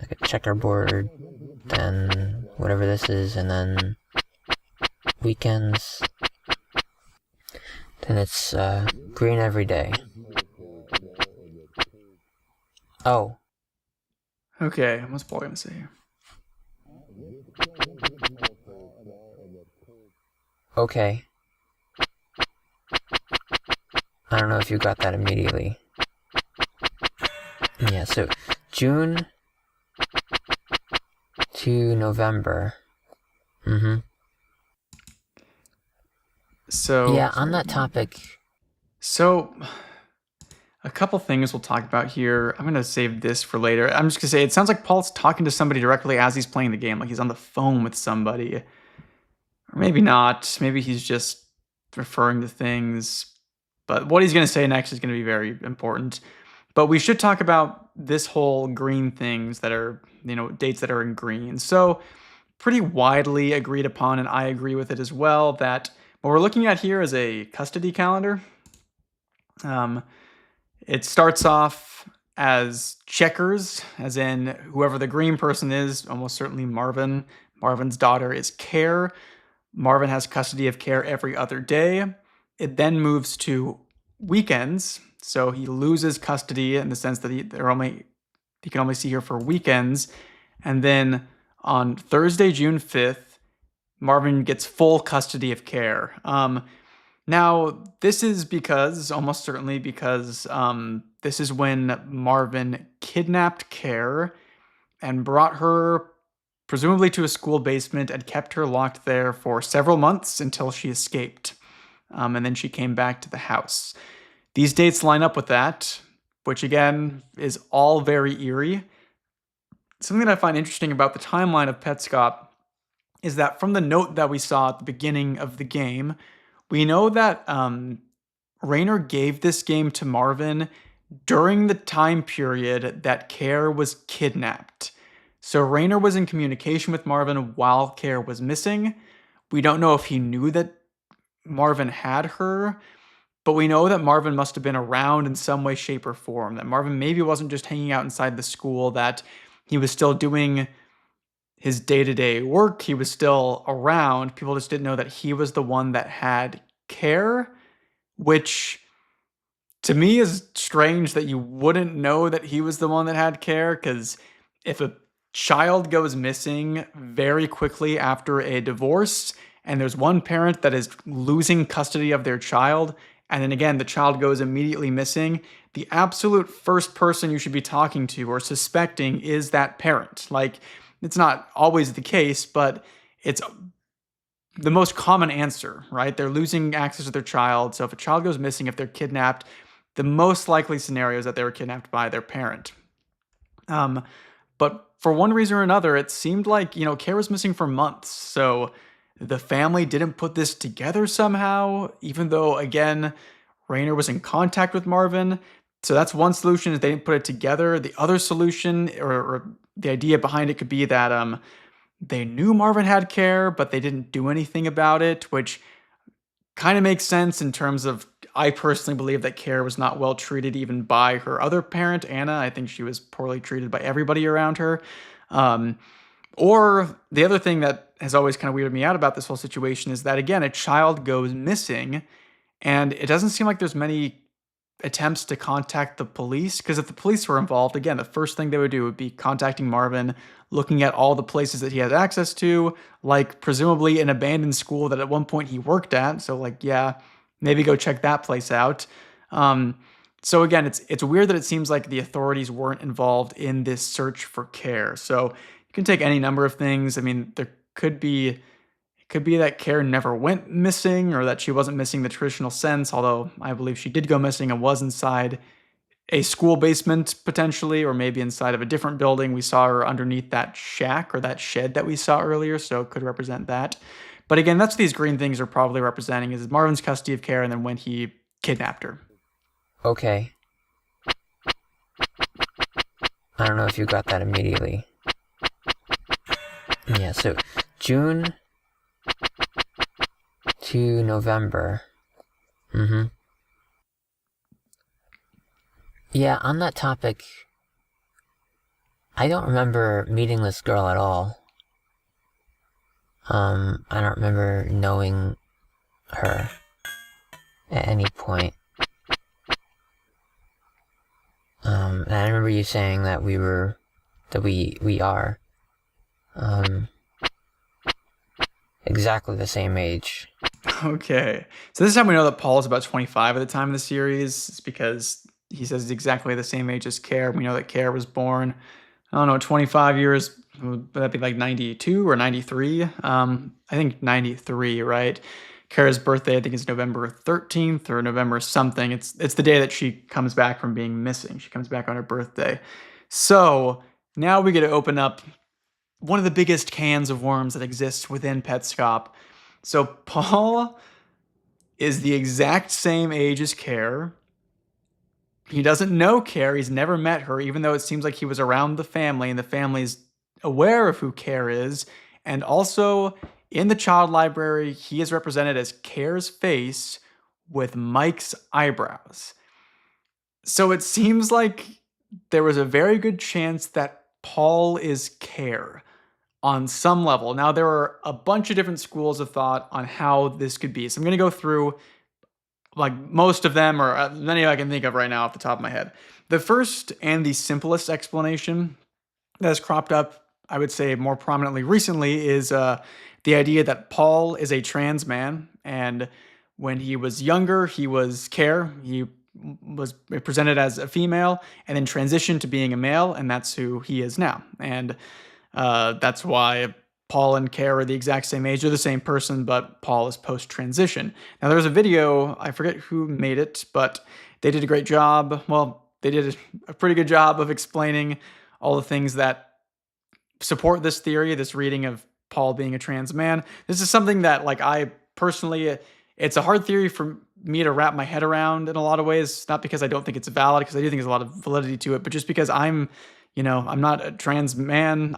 like a checkerboard, then whatever this is, and then weekends. Then it's green every day. Oh, Okay, what's Paul gonna say here? okay. I don't know if you got that immediately. Yeah, so June to November. Mm-hmm. So, Yeah, on that topic. so a couple things we'll talk about here. I'm gonna save this for later. I'm just gonna say it sounds like Paul's talking to somebody directly as he's playing the game, like he's on the phone with somebody. Or maybe not. Maybe he's just referring to things. But what he's gonna say next is gonna be very important. But we should talk about this whole green things that are, dates that are in green. So pretty widely agreed upon, and I agree with it as well, that what we're looking at here is a custody calendar. It starts off as checkers, as in whoever the green person is, almost certainly Marvin. Marvin's daughter is Care. Marvin has custody of Care every other day. It then moves to weekends, so he loses custody in the sense that he can only see her for weekends. And then on Thursday, June 5th, Marvin gets full custody of Care. Now, this is almost certainly because this is when Marvin kidnapped Care and brought her presumably to a school basement and kept her locked there for several months until she escaped. And then she came back to the house. These dates line up with that, which again is all very eerie. Something that I find interesting about the timeline of Petscop is that from the note that we saw at the beginning of the game, we know that Raynor gave this game to Marvin during the time period that Care was kidnapped. So Raynor was in communication with Marvin while Care was missing. We don't know if he knew that Marvin had her, but we know that Marvin must have been around in some way, shape, or form. That Marvin maybe wasn't just hanging out inside the school, that he was still doing his day-to-day work. He was still around. People just didn't know that he was the one that had Care, which to me is strange that you wouldn't know that he was the one that had Care, because if a child goes missing very quickly after a divorce and there's one parent that is losing custody of their child, and then again the child goes immediately missing, the absolute first person you should be talking to or suspecting is that parent. Like, it's not always the case, but it's the most common answer, right? They're losing access to their child. So if a child goes missing, if they're kidnapped, the most likely scenario is that they were kidnapped by their parent. But for one reason or another, it seemed like, Care was missing for months. So the family didn't put this together somehow, even though, again, Raynor was in contact with Marvin. So that's one solution, is they didn't put it together. The other solution, or the idea behind it, could be that they knew Marvin had Care, but they didn't do anything about it, which kind of makes sense in terms of, I personally believe that Care was not well treated even by her other parent, Anna. I think she was poorly treated by everybody around her. Or the other thing that has always kind of weirded me out about this whole situation is that, again, a child goes missing, and it doesn't seem like there's many attempts to contact the police, because if the police were involved, again, the first thing they would do would be contacting Marvin, looking at all the places that he had access to, like presumably an abandoned school that at one point he worked at. So like, yeah, maybe go check that place out. So again, it's weird that it seems like the authorities weren't involved in this search for Care. So you can take any number of things. I mean, there could be that Care never went missing, or that she wasn't missing the traditional sense, although I believe she did go missing and was inside a school basement potentially, or maybe inside of a different building. We saw her underneath that shack or that shed that we saw earlier, so it could represent that. But again, that's what these green things are probably representing, is Marvin's custody of Care and then when he kidnapped her. Okay. I don't know if you got that immediately. Yeah, so June to November. Mm-hmm. Yeah, on that topic, I don't remember meeting this girl at all. I don't remember knowing her at any point. And I remember you saying that we are, um, exactly the same age. Okay. So this is how we know that Paul is about 25 at the time of the series. It's because he says he's exactly the same age as Care. We know that Care was born, I don't know, 25 years, would that be like 92 or 93? I think 93, right? Kara's birthday, I think, is November 13th or November something. It's the day that she comes back from being missing. She comes back on her birthday. So now we get to open up one of the biggest cans of worms that exists within Petscop. So Paul is the exact same age as Care. He doesn't know Care. He's never met her, even though it seems like he was around the family, and the family's aware of who Care is. And also, in the child library, he is represented as Care's face with Mike's eyebrows. So it seems like there was a very good chance that Paul is Care on some level. Now, there are a bunch of different schools of thought on how this could be. So I'm going to go through like most of them, or many I can think of right now off the top of my head. The first and the simplest explanation that has cropped up, I would say, more prominently recently is the idea that Paul is a trans man, and when he was younger, he was Care. He was presented as a female, and then transitioned to being a male, and that's who he is now. And that's why Paul and Care are the exact same age. They're the same person, but Paul is post-transition. Now, there was a video, I forget who made it, but they did a great job. Well, they did a pretty good job of explaining all the things that support this theory, this reading of Paul being a trans man. This is something that, like, I personally, it's a hard theory for me to wrap my head around in a lot of ways, not because I don't think it's valid, because I do think there's a lot of validity to it, but just because I'm not a trans man.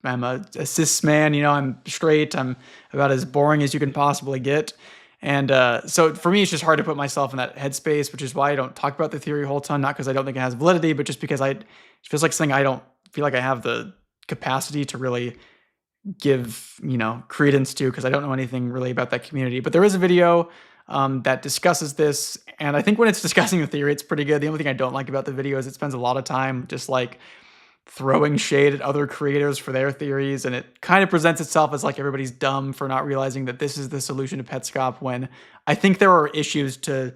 I'm a cis man, I'm straight. I'm about as boring as you can possibly get. And so for me, it's just hard to put myself in that headspace, which is why I don't talk about the theory a whole ton, not because I don't think it has validity, but just because it feels like something I don't feel like I have the capacity to really give, credence to, because I don't know anything really about that community. But there is a video that discusses this, and I think when it's discussing the theory, it's pretty good. The only thing I don't like about the video is it spends a lot of time just like throwing shade at other creators for their theories, and it kind of presents itself as like everybody's dumb for not realizing that this is the solution to Petscop, when I think there are issues to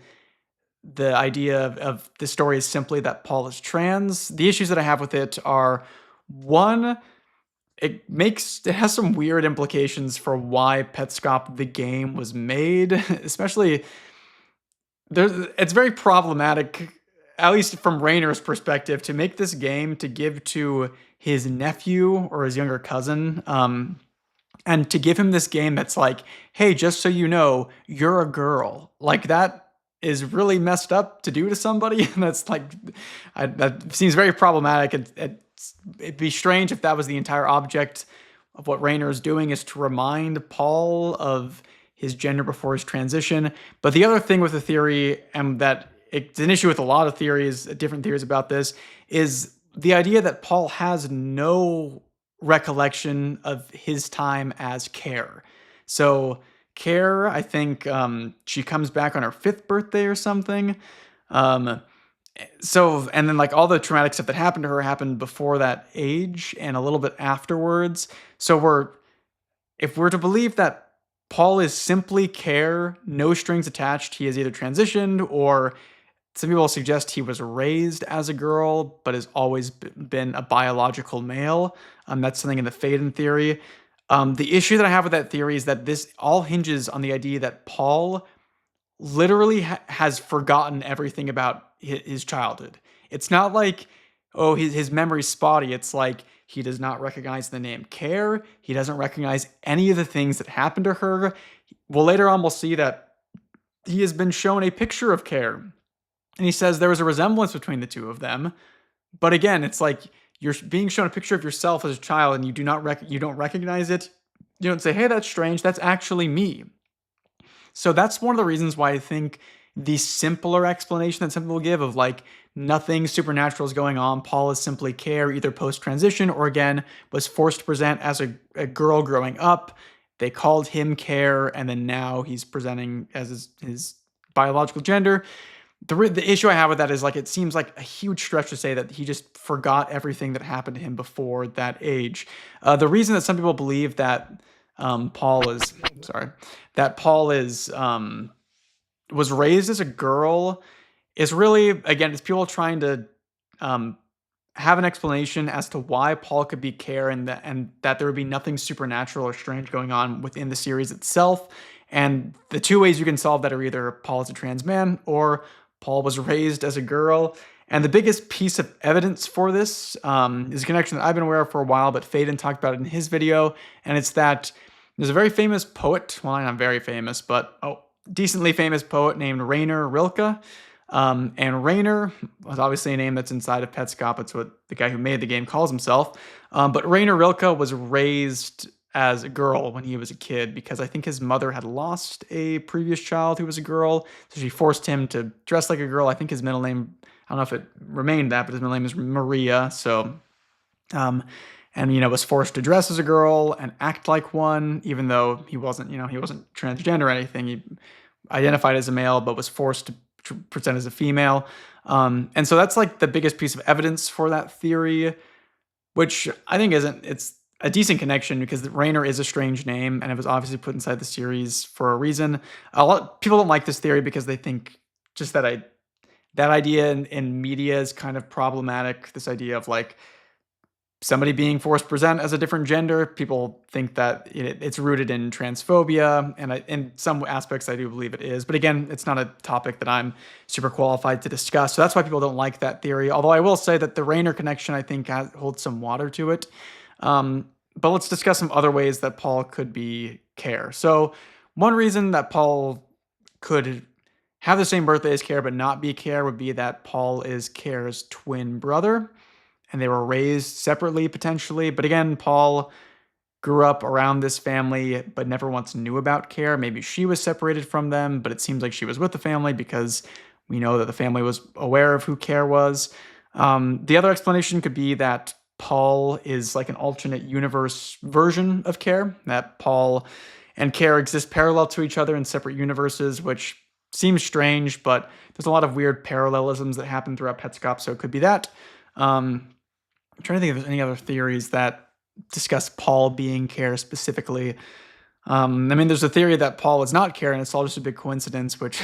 the idea of the story is simply that Paul is trans. The issues that I have with it are, one, it has some weird implications for why Petscop the game was made, especially it's very problematic, at least from Rayner's perspective, to make this game to give to his nephew or his younger cousin, and to give him this game that's like, hey, just so you know, you're a girl. Like, that is really messed up to do to somebody. And that's like, that seems very problematic. It'd be strange if that was the entire object of what Rayner is doing, is to remind Paul of his gender before his transition. But the other thing with the theory, and that it's an issue with a lot of theories, different theories about this, is the idea that Paul has no recollection of his time as Care. So Care, I think she comes back on her 5th birthday or something. So, and then like all the traumatic stuff that happened to her happened before that age and a little bit afterwards. So if we're to believe that Paul is simply Care, no strings attached, he has either transitioned, or some people suggest he was raised as a girl but has always been a biological male. That's something in the Faden theory. The issue that I have with that theory is that this all hinges on the idea that Paul literally has forgotten everything about his childhood. It's not like, oh, his memory's spotty. It's like he does not recognize the name Care. He doesn't recognize any of the things that happened to her. Well, later on, we'll see that he has been shown a picture of Care, and he says there was a resemblance between the two of them. But again, it's like you're being shown a picture of yourself as a child, and you don't recognize it. You don't say, "Hey, that's strange. That's actually me." So that's one of the reasons why I think the simpler explanation that some people give of like nothing supernatural is going on. Paul is simply Care, either post transition or again was forced to present as a girl growing up. They called him Care, and then now he's presenting as his biological gender. The issue I have with that is like it seems like a huge stretch to say that he just forgot everything that happened to him before that age. The reason that some people believe that Paul is sorry that Paul is was raised as a girl is really, again, it's people trying to um, have an explanation as to why Paul could be Care, and that there would be nothing supernatural or strange going on within the series itself. And the two ways you can solve that are either Paul is a trans man or Paul was raised as a girl. And the biggest piece of evidence for this is a connection that I've been aware of for a while, but Faden talked about it in his video. And it's that there's a very famous poet, well, not very famous, but decently famous poet named Rainer Rilke. And Rainer was obviously a name that's inside of Petscop. It's what the guy who made the game calls himself. But Rainer Rilke was raised as a girl when he was a kid because I think his mother had lost a previous child who was a girl. So she forced him to dress like a girl. I think his middle name, I don't know if it remained that, but his middle name is Maria. So, and, was forced to dress as a girl and act like one, even though he wasn't transgender or anything. He identified as a male, but was forced to present as a female. And so that's like the biggest piece of evidence for that theory, which I think it's a decent connection because Rainer is a strange name and it was obviously put inside the series for a reason. A lot of people don't like this theory because they think just that idea in media is kind of problematic. This idea of like somebody being forced to present as a different gender. People think that it's rooted in transphobia, and in some aspects I do believe it is. But again, it's not a topic that I'm super qualified to discuss. So that's why people don't like that theory. Although I will say that the Rainer connection, I think, holds some water to it. But let's discuss some other ways that Paul could be Care. So one reason that Paul could have the same birthday as Care but not be Care would be that Paul is Care's twin brother, and they were raised separately potentially. But again, Paul grew up around this family but never once knew about Care. Maybe she was separated from them, but it seems like she was with the family because we know that the family was aware of who Care was. The other explanation could be that Paul is like an alternate universe version of Care, that Paul and Care exist parallel to each other in separate universes, which seems strange, but there's a lot of weird parallelisms that happen throughout Petscop, so it could be that. I'm trying to think if there's any other theories that discuss Paul being Care specifically. There's a theory that Paul is not Care, and it's all just a big coincidence, which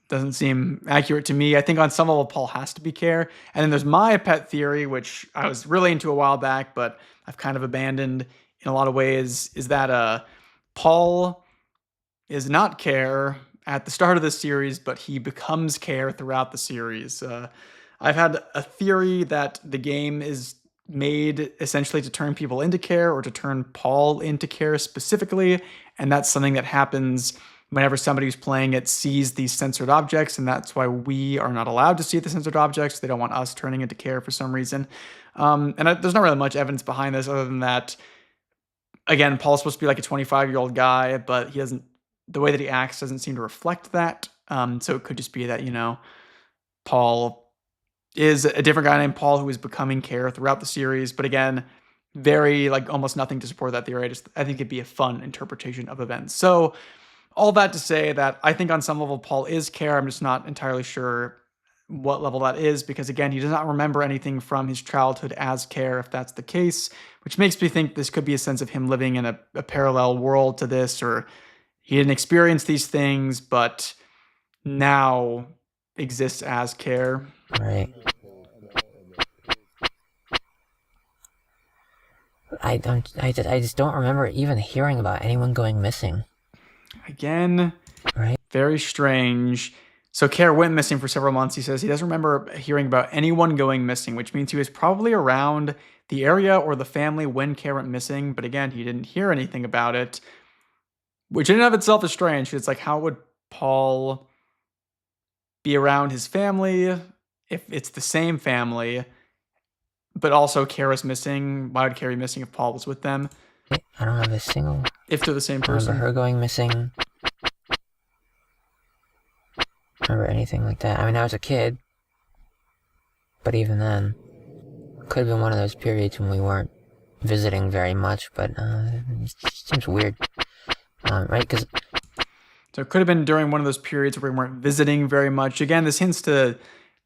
doesn't seem accurate to me. I think on some level, Paul has to be Care. And then there's my pet theory, which I was really into a while back, but I've kind of abandoned in a lot of ways, is that Paul is not Care at the start of the series, but he becomes Care throughout the series. I've had a theory that the game is made essentially to turn people into Care, or to turn Paul into Care specifically, and that's something that happens whenever somebody who's playing it sees these censored objects, and that's why we are not allowed to see the censored objects. They don't want us turning into Care for some reason. There's not really much evidence behind this other than that, again, Paul's supposed to be like a 25-year-old guy, but the way that he acts doesn't seem to reflect that. So it could just be that, Paul is a different guy named Paul who is becoming Care throughout the series. But again, very almost nothing to support that theory. I think it'd be a fun interpretation of events. So all that to say that I think on some level Paul is Care. I'm just not entirely sure what level that is, because again, he does not remember anything from his childhood as Care, if that's the case, which makes me think this could be a sense of him living in a parallel world to this, or he didn't experience these things, but now exists as Care. Right. I just don't remember even hearing about anyone going missing. Again, right? Very strange. So Care went missing for several months. He says he doesn't remember hearing about anyone going missing, which means he was probably around the area or the family when Care went missing. But again, he didn't hear anything about it, which in and of itself is strange. It's like, how would Paul be around his family if it's the same family, but also Care is missing? Why would Care be missing if Paul was with them? I don't have a single... If they're the same person. I remember her going missing. remember anything like that. I mean, I was a kid, but even then, could have been one of those periods when we weren't visiting very much, but it seems weird, right? Because So it could have been during one of those periods where we weren't visiting very much. Again, this hints to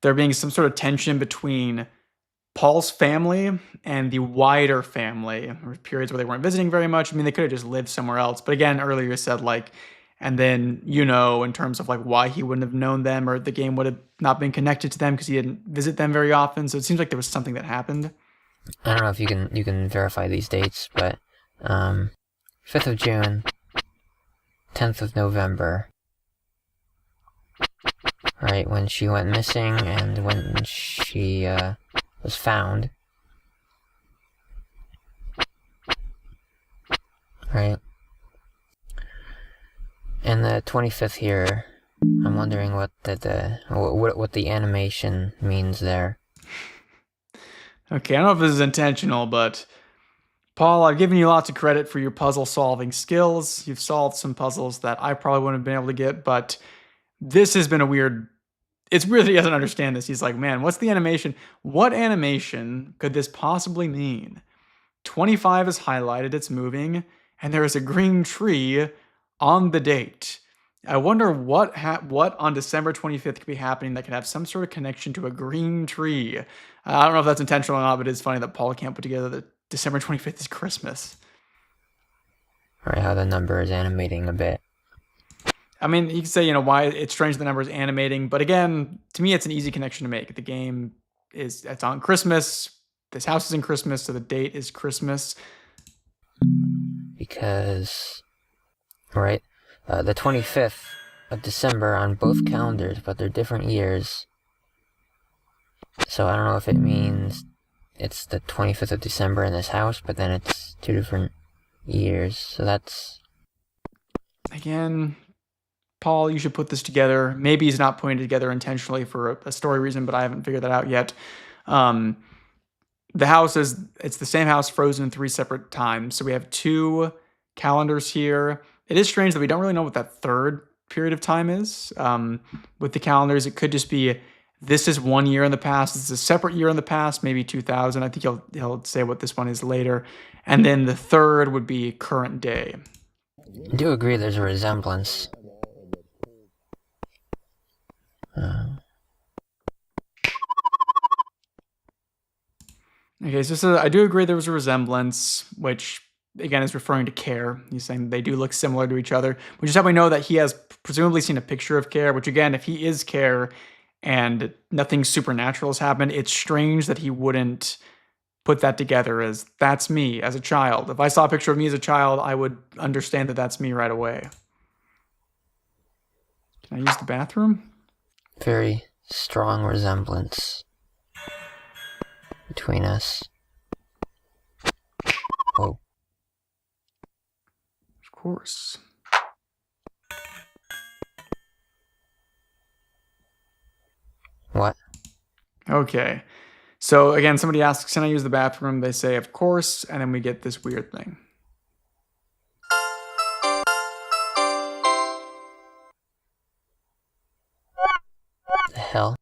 there being some sort of tension between Paul's family and the wider family, or periods where they weren't visiting very much. I mean, they could have just lived somewhere else. But again, earlier you said like, and then in terms of like why he wouldn't have known them or the game would have not been connected to them because he didn't visit them very often. So it seems like there was something that happened. I don't know if you can verify these dates, but 5th of June, 10th of November, right, when she went missing and when she was found, right? And the 25th here, I'm wondering what the animation means there. Okay, I don't know if this is intentional, but Paul, I've given you lots of credit for your puzzle solving skills. You've solved some puzzles that I probably wouldn't have been able to get, but this has been a weird. It's weird that he doesn't understand this. He's like, man, what's the animation? What animation could this possibly mean? 25 is highlighted, it's moving, and there is a green tree on the date. I wonder what on December 25th could be happening that could have some sort of connection to a green tree. I don't know if that's intentional or not, but it's funny that Paul can't put together that December 25th is Christmas. Right, how the number is animating a bit. I mean, you can say, why it's strange the number is animating, but again, to me, it's an easy connection to make. The game it's on Christmas. This house is in Christmas, so the date is Christmas. Because, right, the 25th of December on both calendars, but they're different years. So I don't know if it means it's the 25th of December in this house, but then it's 2 different years. So that's... Again, Paul, you should put this together. Maybe he's not putting it together intentionally for a story reason, but I haven't figured that out yet. The house it's the same house frozen 3 separate times. So we have 2 calendars here. It is strange that we don't really know what that third period of time is. With the calendars, it could just be this is 1 year in the past. This is a separate year in the past, maybe 2000. I think he'll say what this one is later. And then the third would be current day. I do agree there's a resemblance. Okay, so I do agree there was a resemblance, which again is referring to Care. He's saying they do look similar to each other, which is how we know that he has presumably seen a picture of Care, which again, if he is Care and nothing supernatural has happened, it's strange that he wouldn't put that together as that's me as a child. If I saw a picture of me as a child, I would understand that that's me right away. Can I use the bathroom? Very strong resemblance between us. Oh. Of course. What? Okay. So again, somebody asks, can I use the bathroom? They say, of course, and then we get this weird thing. The hell?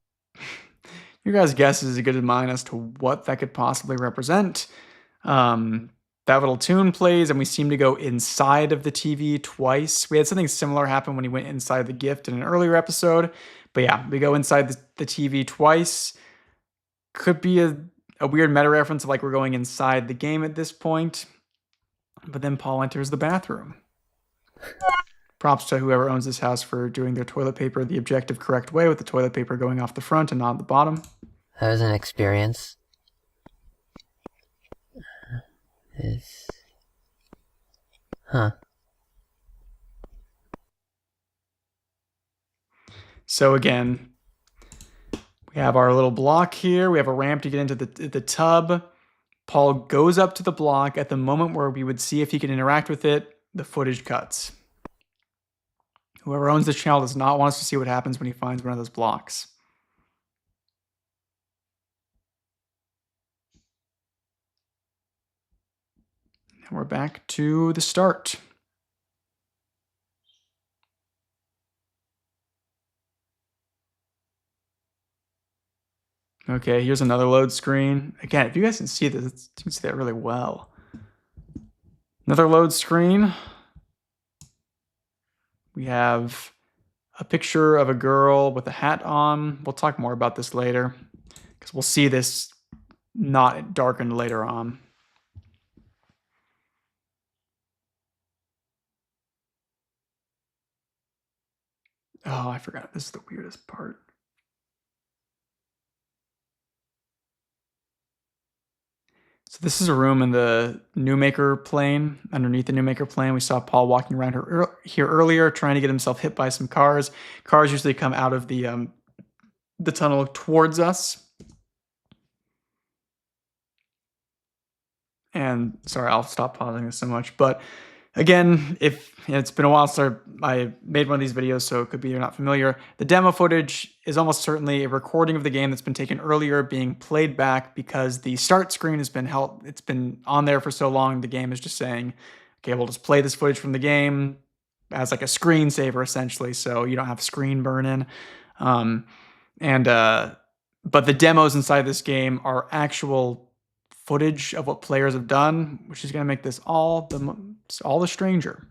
Your guys' guess is as good as mine as to what that could possibly represent. That little tune plays, and we seem to go inside of the TV twice. We had something similar happen when he went inside the gift in an earlier episode. But yeah, we go inside the TV twice. Could be a weird meta reference of like we're going inside the game at this point. But then Paul enters the bathroom. Props to whoever owns this house for doing their toilet paper the objective correct way with the toilet paper going off the front and not the bottom. That was an experience. Huh. So again, we have our little block here. We have a ramp to get into the tub. Paul goes up to the block at the moment where we would see if he can interact with it. The footage cuts. Whoever owns this channel does not want us to see what happens when he finds one of those blocks. And we're back to the start. Okay, here's another load screen. Again, if you guys can see this, you can see that really well. Another load screen. We have a picture of a girl with a hat on. We'll talk more about this later because we'll see this not darkened later on. Oh, I forgot. This is the weirdest part. So this is a room in the Newmaker plane. Underneath the Newmaker plane, we saw Paul walking around here earlier, trying to get himself hit by some cars. Cars usually come out of the tunnel towards us. And sorry, I'll stop pausing this so much. But again, if it's been a while since I made one of these videos, so it could be you're not familiar. The demo footage is almost certainly a recording of the game that's been taken earlier, being played back because the start screen has been held. It's been on there for so long. The game is just saying, "Okay, we'll just play this footage from the game as like a screensaver, essentially, so you don't have screen burn in." Um, and but the demos inside this game are actual footage of what players have done, which is going to make this all the stranger.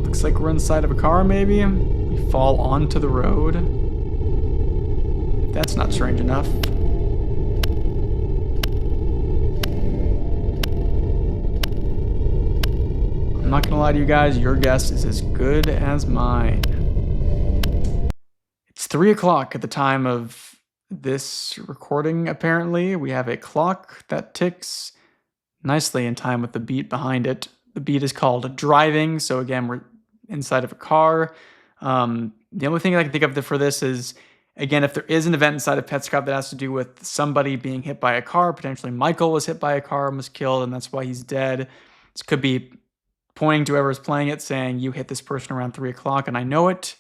Looks like we're inside of a car, maybe. We fall onto the road. That's not strange enough. I'm not gonna lie to you guys, your guess is as good as mine. It's 3 o'clock at the time of this recording, apparently. We have a clock that ticks nicely in time with the beat behind it. The beat is called driving, so again, we're inside of a car. The only thing I can think of for this is, again, if there is an event inside of Petscop that has to do with somebody being hit by a car, potentially Michael was hit by a car and was killed, and that's why he's dead. This could be pointing to whoever's playing it, saying, you hit this person around 3 o'clock, and I know it.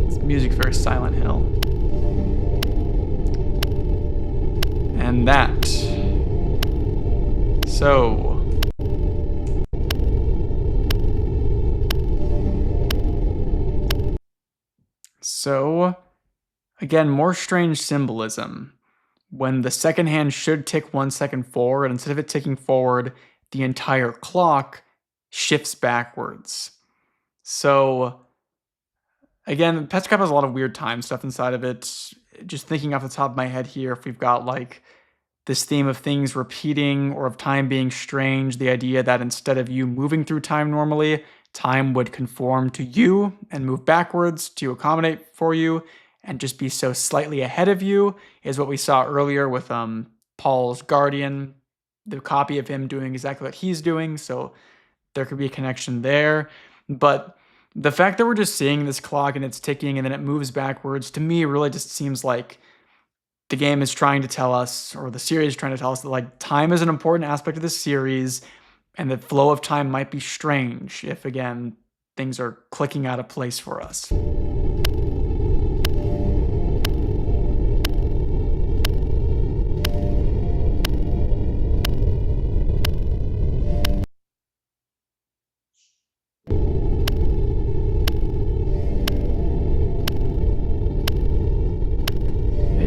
This music's very Silent Hill. And that. So, again, more strange symbolism. When the second hand should tick 1 second forward, instead of it ticking forward, the entire clock shifts backwards. So, again, Petscop has a lot of weird time stuff inside of it. Just thinking off the top of my head here, if we've got like this theme of things repeating or of time being strange, the idea that instead of you moving through time normally, time would conform to you and move backwards to accommodate for you and just be so slightly ahead of you is what we saw earlier with Paul's guardian, the copy of him doing exactly what he's doing. So there could be a connection there. But the fact that we're just seeing this clock and it's ticking and then it moves backwards, to me, really just seems like the game is trying to tell us, or the series is trying to tell us, that like time is an important aspect of this series, and the flow of time might be strange if, again, things are clicking out of place for us.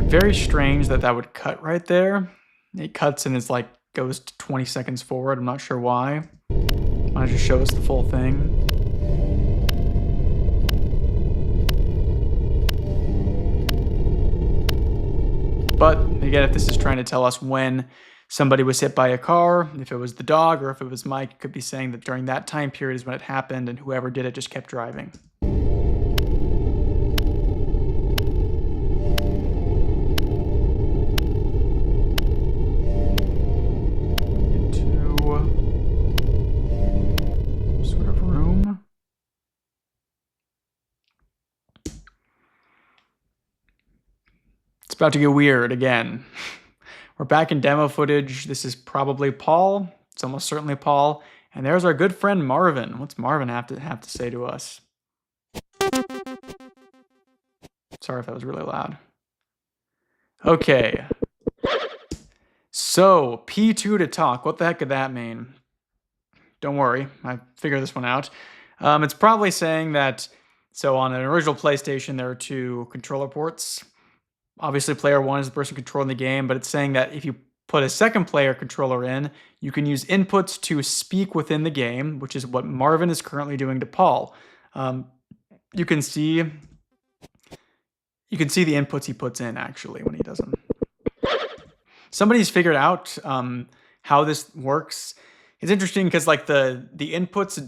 Very strange that would cut right there. It cuts and it's like goes to 20 seconds forward. I'm not sure why. Why don't you show us the full thing? But again, if this is trying to tell us when somebody was hit by a car, if it was the dog or if it was Mike, it could be saying that during that time period is when it happened and whoever did it just kept driving. It's about to get weird again. We're back in demo footage. This is probably Paul. It's almost certainly Paul. And there's our good friend Marvin. What's Marvin have to say to us? Sorry if that was really loud. Okay. So, P2 to talk. What the heck could that mean? Don't worry, I figured this one out. It's probably saying that, so on an original PlayStation, there are two controller ports. Obviously, player one is the person controlling the game, but it's saying that if you put a second player controller in, you can use inputs to speak within the game, which is what Marvin is currently doing to Paul. Um, you can see the inputs he puts in actually when he does them. Somebody's figured out how this works. It's interesting because like the inputs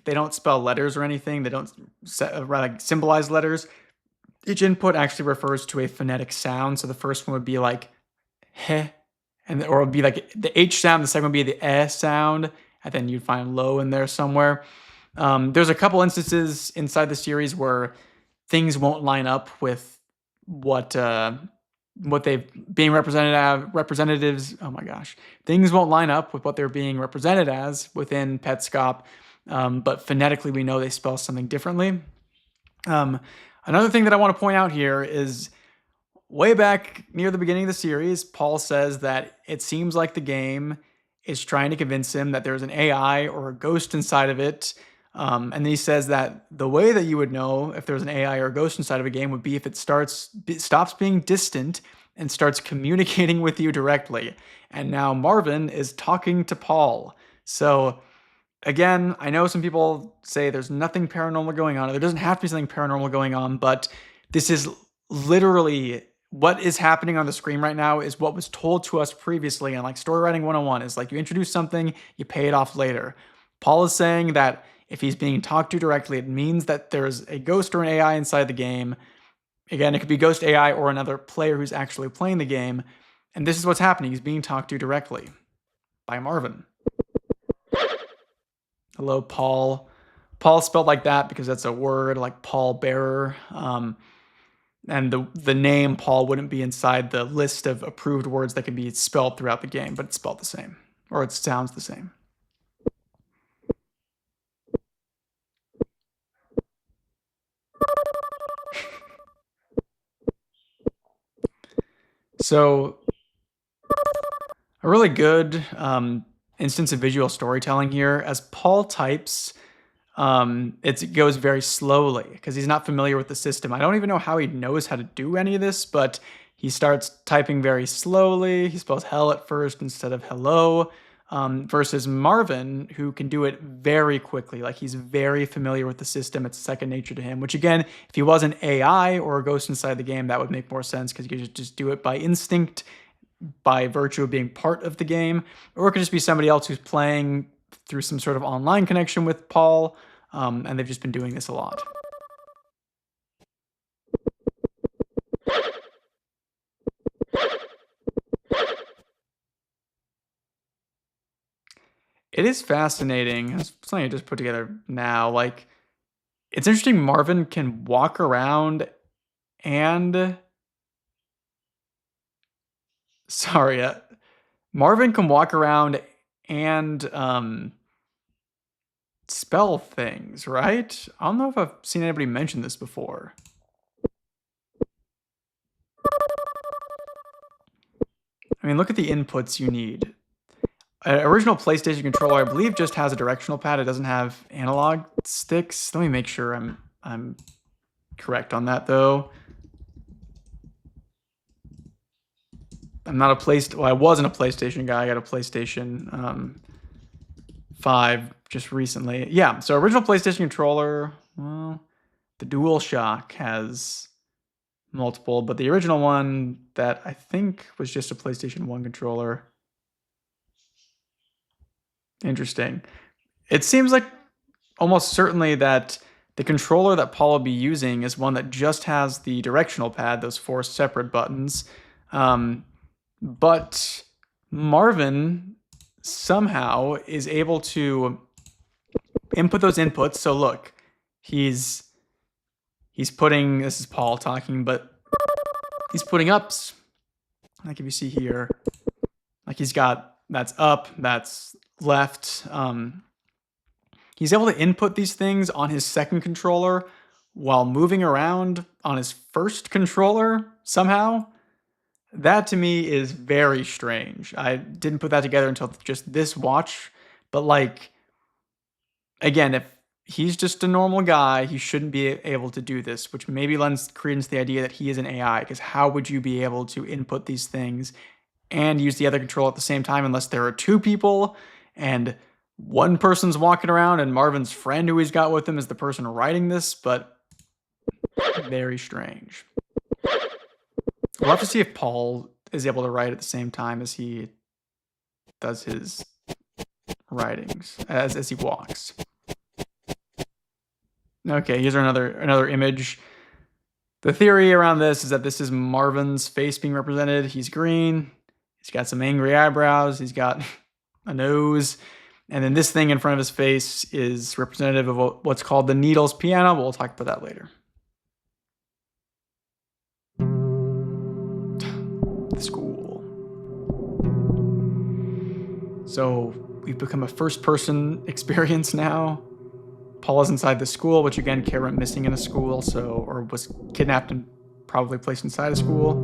don't spell letters or anything. They don't like symbolize letters. Each input actually refers to a phonetic sound. So the first one would be like heh, or it would be like the H sound. The second would be the eh sound, and then you'd find low in there somewhere. There's a couple instances inside the series where things won't line up with what they've being represented as representatives. Oh my gosh, things won't line up with what they're being represented as within Petscop, but phonetically we know they spell something differently. Another thing that I want to point out here is way back near the beginning of the series, Paul says that it seems like the game is trying to convince him that there's an AI or a ghost inside of it. And then he says that the way that you would know if there's an AI or a ghost inside of a game would be if it stops being distant and starts communicating with you directly. And now Marvin is talking to Paul. So again, I know some people say there's nothing paranormal going on. There doesn't have to be something paranormal going on, but this is literally what is happening on the screen right now is what was told to us previously. And like story writing 101 is like you introduce something, you pay it off later. Paul is saying that if he's being talked to directly, it means that there's a ghost or an AI inside the game. Again, it could be ghost AI or another player who's actually playing the game. And this is what's happening. He's being talked to directly by Marvin. Hello, Paul. Paul spelled like that because that's a word like Paul Bearer. And the name Paul wouldn't be inside the list of approved words that can be spelled throughout the game, but it's spelled the same, or it sounds the same. So, a really good instance of visual storytelling here. As Paul types, it goes very slowly because he's not familiar with the system. I don't even know how he knows how to do any of this, but he starts typing very slowly. He spells hell at first instead of hello, versus Marvin, who can do it very quickly. Like he's very familiar with the system. It's second nature to him, which again, if he was an AI or a ghost inside the game, that would make more sense because he could just do it by instinct, by virtue of being part of the game, or it could just be somebody else who's playing through some sort of online connection with Paul, and they've just been doing this a lot. It is fascinating. It's something I just put together now. Like, it's interesting Marvin can walk around and... Sorry, Marvin can walk around and spell things, right? I don't know if I've seen anybody mention this before. I mean, look at the inputs you need. An original PlayStation controller, I believe, just has a directional pad. It doesn't have analog sticks. Let me make sure I'm correct on that, though. I'm not a well, I wasn't a PlayStation guy. I got a PlayStation 5 just recently. Yeah, so original PlayStation controller, well, the DualShock has multiple, but the original one that I think was just a PlayStation 1 controller. Interesting. It seems like almost certainly that the controller that Paul will be using is one that just has the directional pad, those 4 separate buttons. But Marvin somehow is able to input those inputs. So look, he's putting, this is Paul talking, but he's putting ups. Like if you see here, like he's got, that's up, that's left. He's able to input these things on his second controller while moving around on his first controller somehow. That to me is very strange. I didn't put that together until just this watch, but like, again, if he's just a normal guy, he shouldn't be able to do this, which maybe lends credence to the idea that he is an AI, because how would you be able to input these things and use the other control at the same time unless there are two people and one person's walking around and Marvin's friend who he's got with him is the person writing this, but very strange. We'll have to see if Paul is able to write at the same time as he does his writings, as he walks. Okay, here's another image. The theory around this is that this is Marvin's face being represented. He's green. He's got some angry eyebrows. He's got a nose. And then this thing in front of his face is representative of what's called the Needles piano. We'll talk about that later. The school. So we've become a first-person experience now. Paul is inside the school, which again, Kara went missing in a school, or was kidnapped and probably placed inside a school.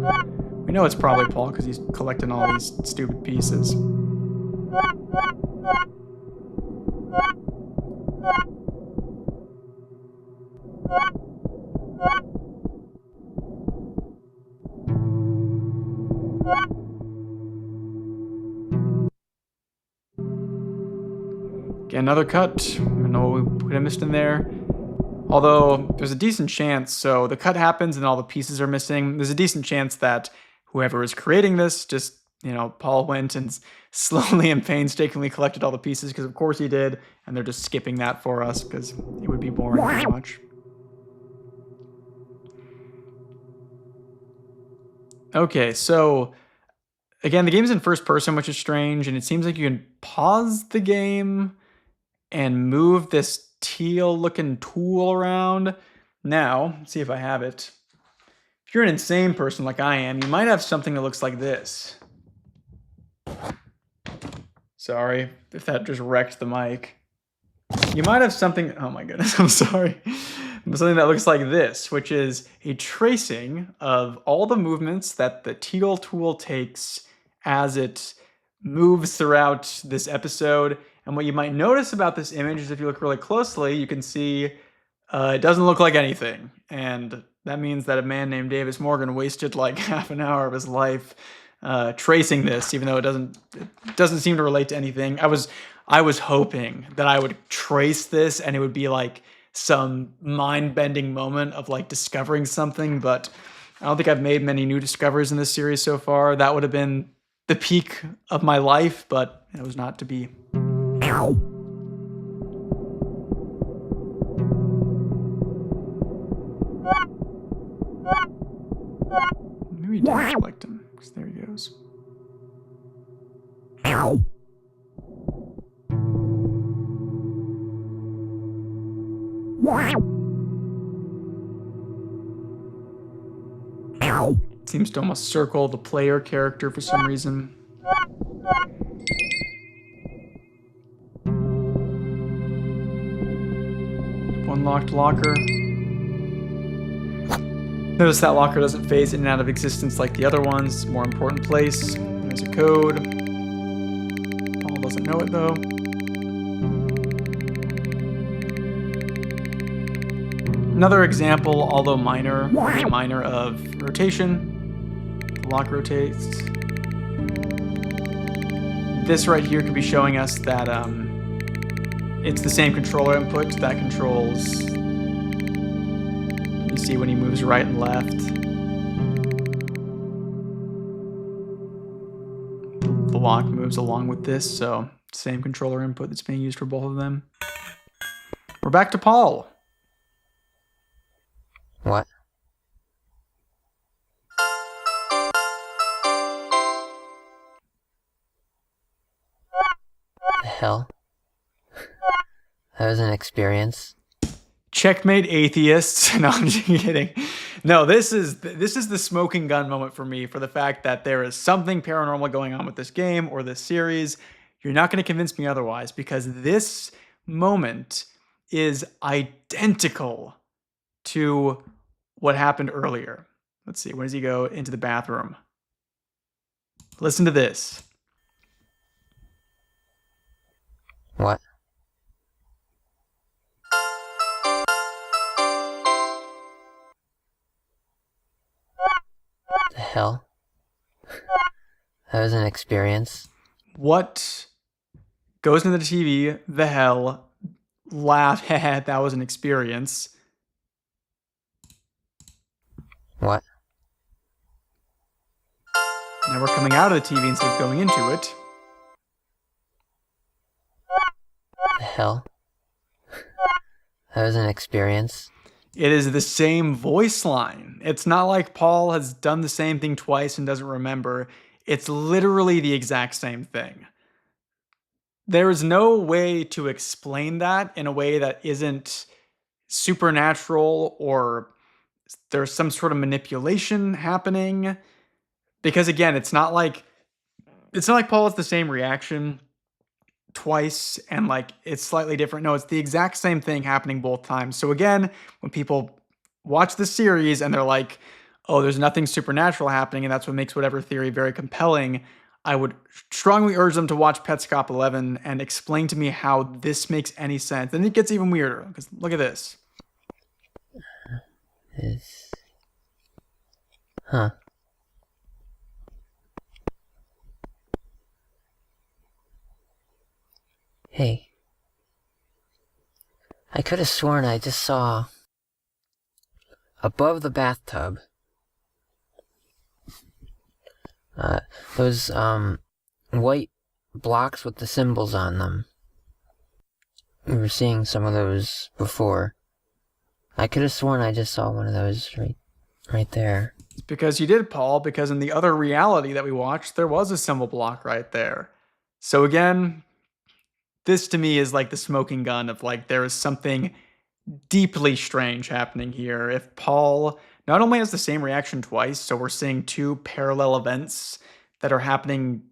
We know it's probably Paul because he's collecting all these stupid pieces. Again, another cut. I don't know what we missed in there. Although there's a decent chance, so the cut happens and all the pieces are missing. There's a decent chance that whoever is creating this just, Paul went and slowly and painstakingly collected all the pieces, because of course he did, and they're just skipping that for us because it would be boring too much. Okay, so again, the game's in first person, which is strange, and it seems like you can pause the game and move this teal-looking tool around. Now, let's see if I have it. If you're an insane person like I am, you might have something that looks like this. Sorry if that just wrecked the mic. You might have something, oh my goodness, I'm sorry. Something that looks like this, which is a tracing of all the movements that the teal tool takes as it moves throughout this episode. And what you might notice about this image is if you look really closely, you can see it doesn't look like anything. And that means that a man named Davis Morgan wasted like half an hour of his life tracing this, even though it doesn't seem to relate to anything. I was hoping that I would trace this and it would be like some mind-bending moment of like discovering something, but I don't think I've made many new discoveries in this series so far. That would have been the peak of my life, but it was not to be. Maybe didn't select him, because there he goes. Seems to almost circle the player character for some reason. One locked locker. Notice that locker doesn't phase in and out of existence like the other ones. It's a more important place. There's a code. Paul doesn't know it though. Another example, although minor, of rotation. The lock rotates. This right here could be showing us that it's the same controller input that controls. You see when he moves right and left. The lock moves along with this, so same controller input that's being used for both of them. We're back to Paul. What? The hell? That was an experience. Checkmate atheists. No, I'm just kidding. No, this is the smoking gun moment for me, for the fact that there is something paranormal going on with this game or this series. You're not going to convince me otherwise, because this moment is identical to what happened earlier. Let's see, when does he go into the bathroom? Listen to this. What? The hell? That was an experience. What goes into the TV? The hell? Laugh. That was an experience. What? Now we're coming out of the TV instead of going into it. The hell? That was an experience. It is the same voice line. It's not like Paul has done the same thing twice and doesn't remember. It's literally the exact same thing. There is no way to explain that in a way that isn't supernatural or there's some sort of manipulation happening. Because again, it's not like Paul has the same reaction twice and like it's slightly different. No, it's the exact same thing happening both times. So again, when people watch the series and they're like, oh, there's nothing supernatural happening, and that's what makes whatever theory very compelling, I would strongly urge them to watch Petscop 11 and explain to me how this makes any sense. Then it gets even weirder, because look at this. Huh. Hey. I could have sworn I just saw above the bathtub those white blocks with the symbols on them. We were seeing some of those before. I could have sworn I just saw one of those right there. It's because you did, Paul, because in the other reality that we watched, there was a symbol block right there. So again, this to me is like the smoking gun of like there is something deeply strange happening here. If Paul not only has the same reaction twice, so we're seeing two parallel events that are happening,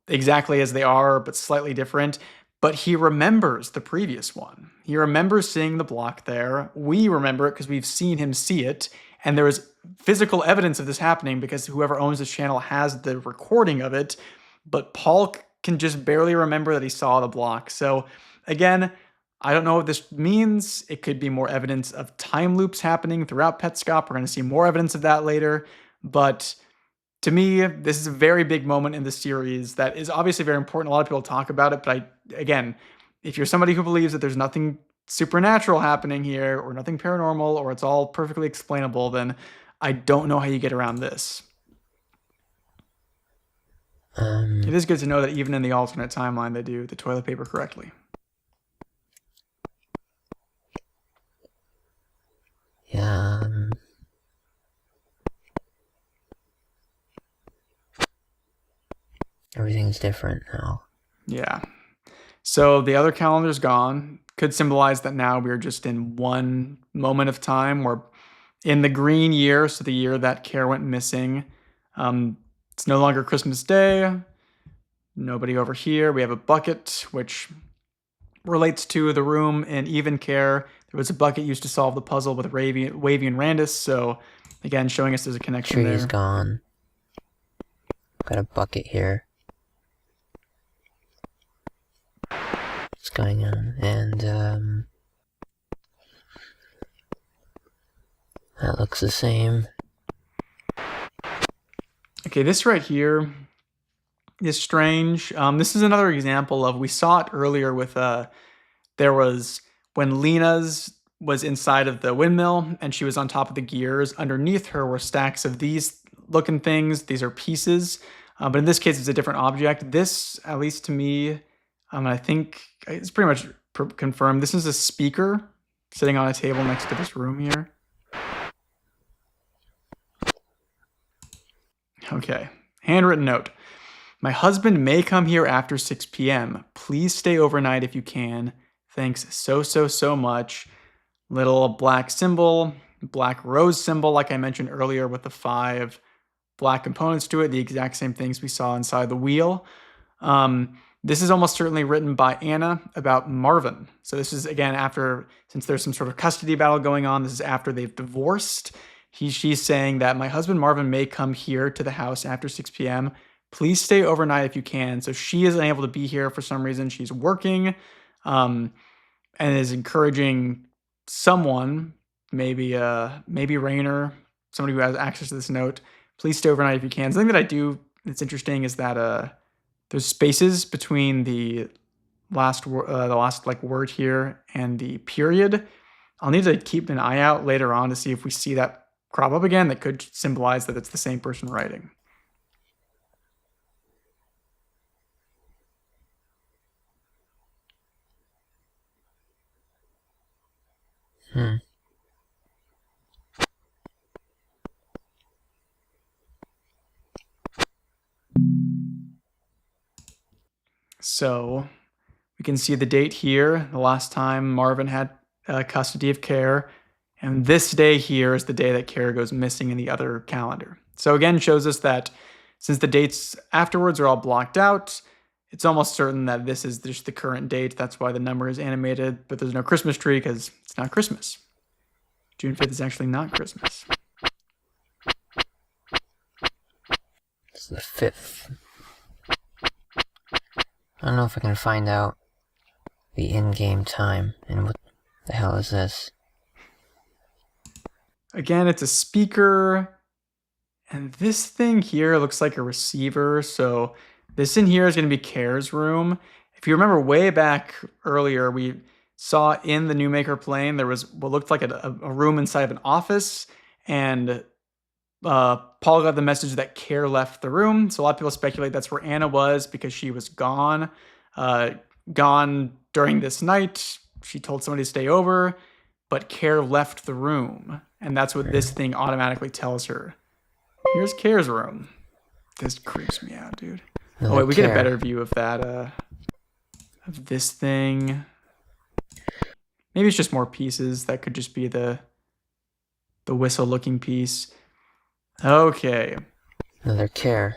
exactly as they are, but slightly different, but he remembers the previous one. He remembers seeing the block there. We remember it because we've seen him see it, and there is physical evidence of this happening because whoever owns this channel has the recording of it, but Paul can just barely remember that he saw the block. So again, I don't know what this means. It could be more evidence of time loops happening throughout Petscop. We're going to see more evidence of that later. But to me, this is a very big moment in the series that is obviously very important. A lot of people talk about it. But again, if you're somebody who believes that there's nothing supernatural happening here or nothing paranormal or it's all perfectly explainable, then I don't know how you get around this. It is good to know that even in the alternate timeline, they do the toilet paper correctly. Yeah. Everything's different now. Yeah. So the other calendar's gone. Could symbolize that now we're just in one moment of time. We're in the green year, so the year that Care went missing. It's no longer Christmas Day. Nobody over here. We have a bucket, which relates to the room in Even Care. There was a bucket used to solve the puzzle with Wavy and Randus. So again, showing us there's a connection there. Tree's gone. Got a bucket here. What's going on? And that looks the same. Okay, this right here is strange. This is another example of, we saw it earlier with, there was, when Lena's was inside of the windmill and she was on top of the gears, underneath her were stacks of these looking things. These are pieces, but in this case, it's a different object. This, at least to me, I think it's pretty much confirmed. This is a speaker sitting on a table next to this room here. Okay, handwritten note. My husband may come here after 6 p.m. Please stay overnight if you can. Thanks so much. Little black symbol, black rose symbol, like I mentioned earlier, with the 5 black components to it, the exact same things we saw inside the wheel. This is almost certainly written by Anna about Marvin. So this is, again, after, since there's some sort of custody battle going on, this is after they've divorced. She's saying that my husband Marvin may come here to the house after 6 p.m. Please stay overnight if you can. So she is unable to be here for some reason. She's working, and is encouraging someone, maybe Rainer, somebody who has access to this note. Please stay overnight if you can. Something that I do that's interesting is that there's spaces between the last like word here and the period. I'll need to keep an eye out later on to see if we see that crop up again. That could symbolize that it's the same person writing. So we can see the date here, the last time Marvin had custody of Care, and this day here is the day that Care goes missing in the other calendar. So again, shows us that since the dates afterwards are all blocked out, it's almost certain that this is just the current date. That's why the number is animated, but there's no Christmas tree because it's not Christmas. June 5th is actually not Christmas. It's the 5th. I don't know if I can find out the in-game time, and what the hell is this? Again, it's a speaker, and this thing here looks like a receiver, so this in here is going to be Care's room. If you remember way back earlier, we saw in the New Maker plane, there was what looked like a room inside of an office, and Paul got the message that Care left the room. So a lot of people speculate that's where Anna was because she was gone during this night. She told somebody to stay over, but Care left the room. And that's what this thing automatically tells her. Here's Care's room. This creeps me out, dude. Oh, wait, we get a better view of that, of this thing. Maybe it's just more pieces. That could just be the whistle-looking piece. Okay. Another Care.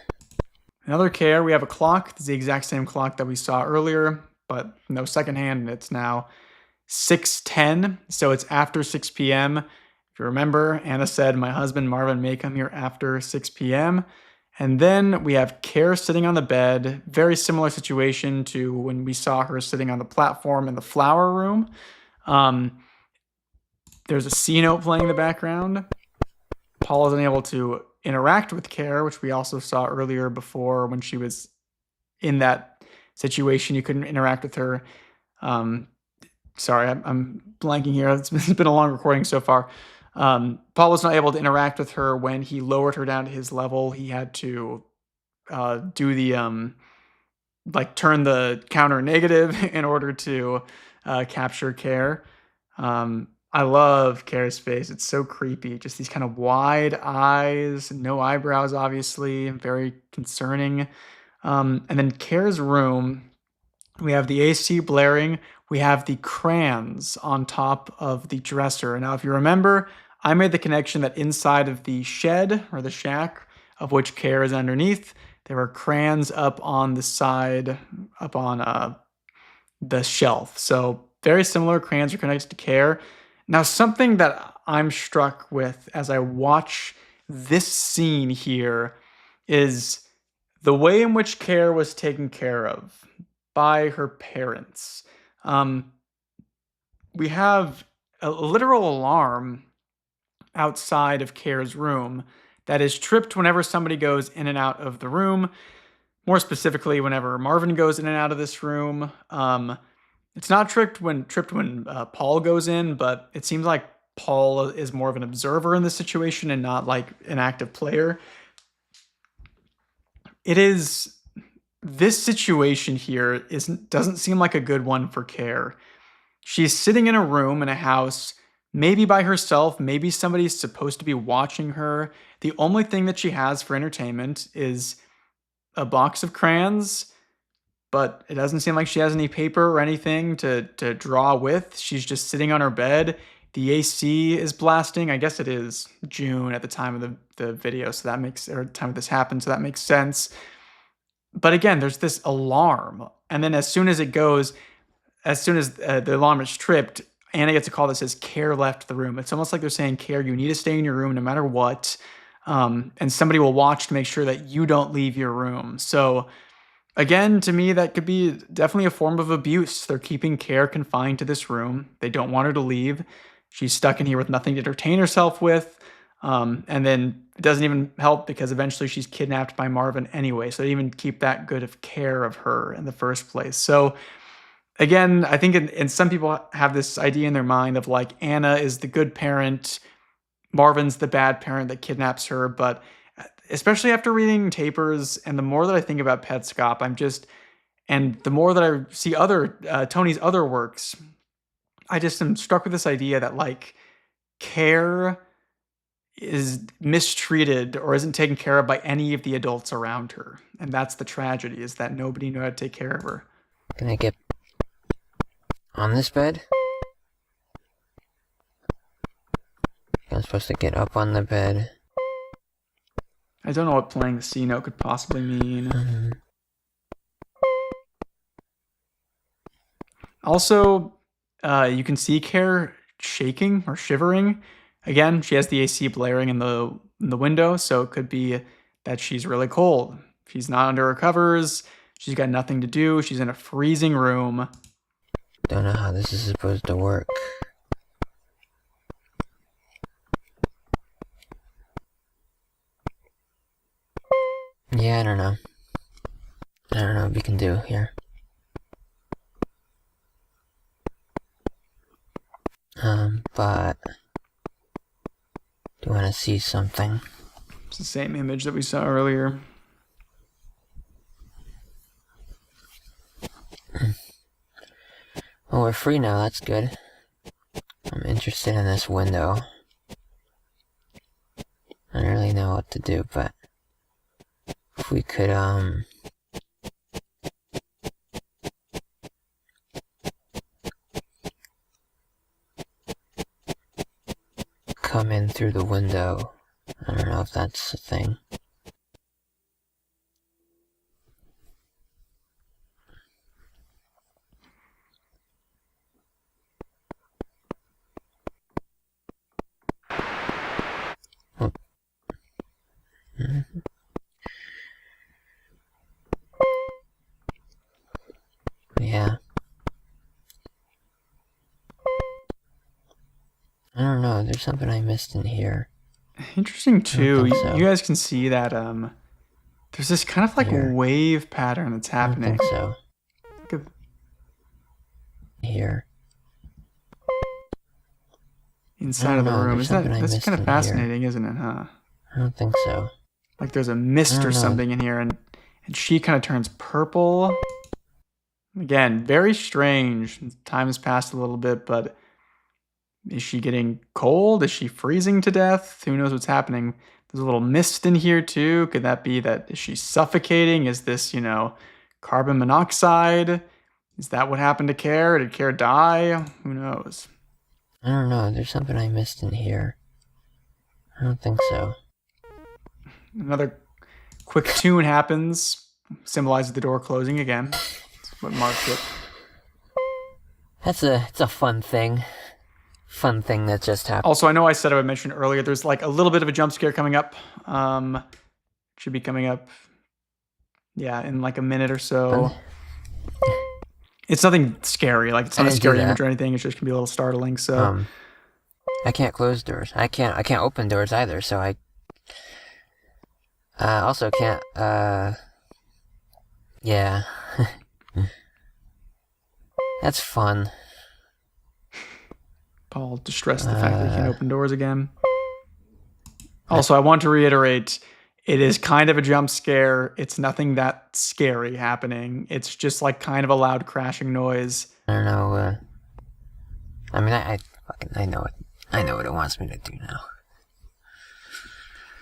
Another Care. We have a clock. It's the exact same clock that we saw earlier, but no second hand, and it's now 6:10, so it's after 6 p.m. If you remember, Anna said, my husband Marvin may come here after 6 p.m. And then we have Care sitting on the bed. Very similar situation to when we saw her sitting on the platform in the flower room. There's a C note playing in the background. Paul is unable to interact with Care, which we also saw earlier before when she was in that situation. You couldn't interact with her. Sorry, I'm blanking here. It's been a long recording so far. Paul was not able to interact with her when he lowered her down to his level. He had to do the turn the counter negative in order to capture Care. I love Care's face. It's so creepy. Just these kind of wide eyes, no eyebrows, obviously, very concerning. And then Care's room, we have the AC blaring. We have the crayons on top of the dresser. Now, if you remember, I made the connection that inside of the shed or the shack, of which Care is underneath, there are crayons up on the side, up on the shelf. So very similar. Crayons are connected to Care. Now, something that I'm struck with as I watch this scene here is the way in which Care was taken care of by her parents. We have a literal alarm outside of Care's room that is tripped whenever somebody goes in and out of the room. More specifically, whenever Marvin goes in and out of this room. It's not tripped when Paul goes in, but it seems like Paul is more of an observer in this situation and not like an active player. This situation here doesn't seem like a good one for Care. She's sitting in a room in a house, maybe by herself, maybe somebody's supposed to be watching her. The only thing that she has for entertainment is a box of crayons, but it doesn't seem like she has any paper or anything to draw with. She's just sitting on her bed. The AC is blasting. I guess it is June at the time of the video, so that makes, or time this happened, so that makes sense. But again, there's this alarm, and then as soon as the alarm is tripped, Anna gets a call that says Care left the room. It's almost like they're saying, Care, you need to stay in your room no matter what. And somebody will watch to make sure that you don't leave your room. So again, to me, that could be definitely a form of abuse. They're keeping Care confined to this room. They don't want her to leave. She's stuck in here with nothing to entertain herself with. And then it doesn't even help because eventually she's kidnapped by Marvin anyway. So they even keep that good of care of her in the first place. So again, I think and some people have this idea in their mind of like Anna is the good parent, Marvin's the bad parent that kidnaps her. But especially after reading Tapers and the more that I think about Petscop, and the more that I see Tony's other works, I just am struck with this idea that like Care is mistreated or isn't taken care of by any of the adults around her. And that's the tragedy, is that nobody knew how to take care of her. Can I get on this bed? I'm supposed to get up on the bed. I don't know what playing the C note could possibly mean. Also, you can see Care shaking or shivering. Again, she has the AC blaring in the window, so it could be that she's really cold. She's not under her covers. She's got nothing to do. She's in a freezing room. Don't know how this is supposed to work. Yeah, I don't know. I don't know what we can do here. But do you want to see something? It's the same image that we saw earlier. Well, we're free now, that's good. I'm interested in this window. I don't really know what to do, but if we could, come in through the window. I don't know if that's a thing. Oh. Yeah. I don't know, there's something I missed in here. Interesting too. so. You guys can see that there's this kind of like Here. wave pattern that's happening. I don't think so. Look at- Here. inside of the know, room. there's something I That's missed kind of in fascinating, isn't it, huh? I don't think so. Like there's a mist I or don't know. something in here, and she kind of turns purple. Again, very strange. Time has passed a little bit, but is she getting cold? Is she freezing to death? Who knows what's happening? There's a little mist in here too. Could that be that is she suffocating? Is this, carbon monoxide? Is that what happened to Care? Did Care die? Who knows? I don't know, there's something I missed in here. I don't think so. Another quick tune happens, symbolizes the door closing again. That's what marks it. It's a fun thing. Fun thing that just happened. Also, I know I said I would mention earlier, there's like a little bit of a jump scare coming up. Should be coming up, in like a minute or so. It's nothing scary, like it's not a scary image or anything. It's just gonna be a little startling. So I can't close doors. I can't open doors either. So I also can't. Yeah, that's fun. Paul distressed the fact that he can open doors again. Also, I want to reiterate, it is kind of a jump scare. It's nothing that scary happening. It's just like kind of a loud crashing noise. I don't know. I mean, I know it. I know what it wants me to do now.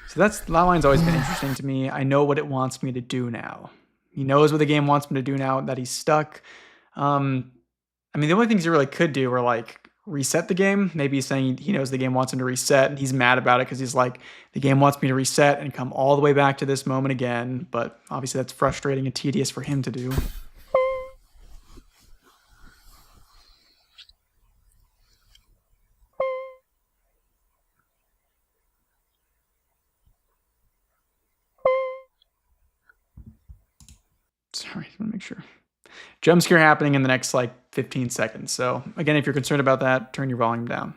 So that line's always been interesting to me. I know what it wants me to do now. He knows what the game wants him to do now that he's stuck. I mean, the only things he really could do are like reset the game. Maybe he's saying he knows the game wants him to reset and he's mad about it because he's like, the game wants me to reset and come all the way back to this moment again. But obviously that's frustrating and tedious for him to do. jump scare happening in the next like 15 seconds. So again, if you're concerned about that, turn your volume down.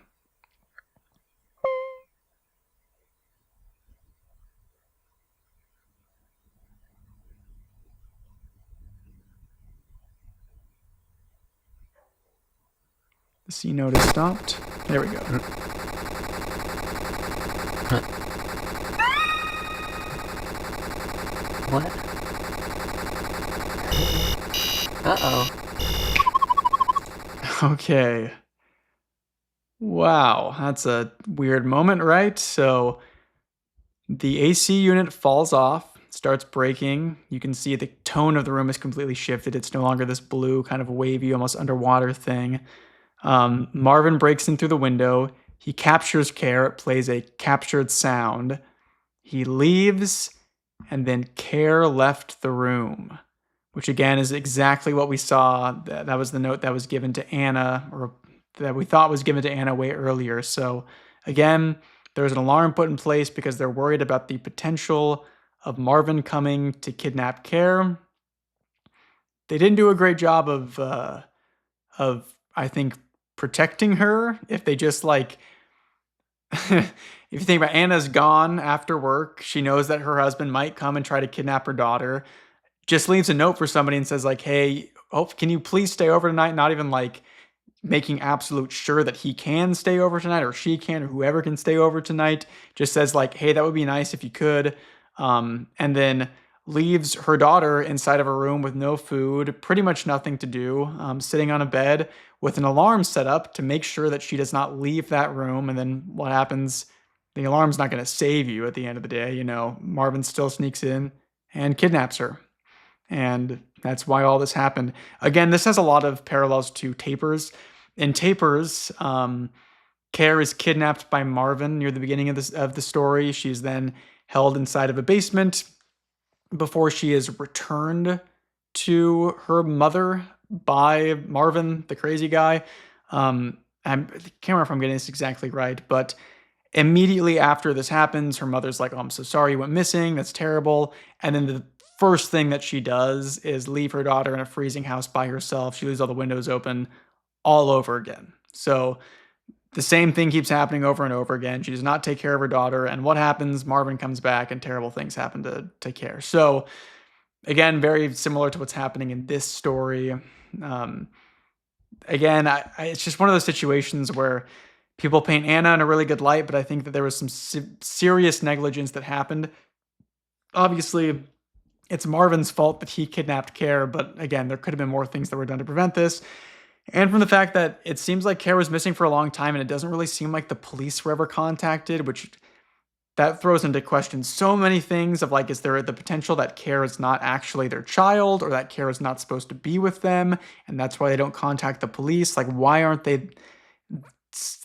The C note is stopped. There we go. What? Uh-oh. Okay. Wow, that's a weird moment, right? So the AC unit falls off, starts breaking. You can see the tone of the room is completely shifted. It's no longer this blue, kind of wavy, almost underwater thing. Marvin breaks in through the window. He captures Care. It plays a captured sound. He leaves, and then Care left the room, which again is exactly what we saw. That was the note that was given to Anna, or that we thought was given to Anna way earlier. So again, there's an alarm put in place because they're worried about the potential of Marvin coming to kidnap Care. They didn't do a great job of I think protecting her. If they just like if you think about Anna's gone after work, she knows that her husband might come and try to kidnap her daughter. Just leaves a note for somebody and says like, "Hey, can you please stay over tonight?" Not even like making absolute sure that he can stay over tonight or she can or whoever can stay over tonight. Just says like, "Hey, that would be nice if you could." And then leaves her daughter inside of a room with no food, pretty much nothing to do, sitting on a bed with an alarm set up to make sure that she does not leave that room. And then what happens? The alarm's not going to save you at the end of the day. You know, Marvin still sneaks in and kidnaps her. And that's why all this happened. Again, this has a lot of parallels to Tapers. In Tapers, Care is kidnapped by Marvin near the beginning of the story. She's then held inside of a basement before she is returned to her mother by Marvin, the crazy guy. I can't remember if I'm getting this exactly right, but immediately after this happens, her mother's like, "Oh, I'm so sorry you went missing. That's terrible." And then the first thing that she does is leave her daughter in a freezing house by herself. She leaves all the windows open all over again. So the same thing keeps happening over and over again. She does not take care of her daughter. And what happens? Marvin comes back and terrible things happen to take care. So again, very similar to what's happening in this story. Again, it's just one of those situations where people paint Anna in a really good light, but I think that there was some serious negligence that happened. Obviously, it's Marvin's fault that he kidnapped Care, but again, there could have been more things that were done to prevent this. And from the fact that it seems like Care was missing for a long time, and it doesn't really seem like the police were ever contacted, which that throws into question so many things of like, is there the potential that Care is not actually their child, or that Care is not supposed to be with them, and that's why they don't contact the police? Like, why aren't they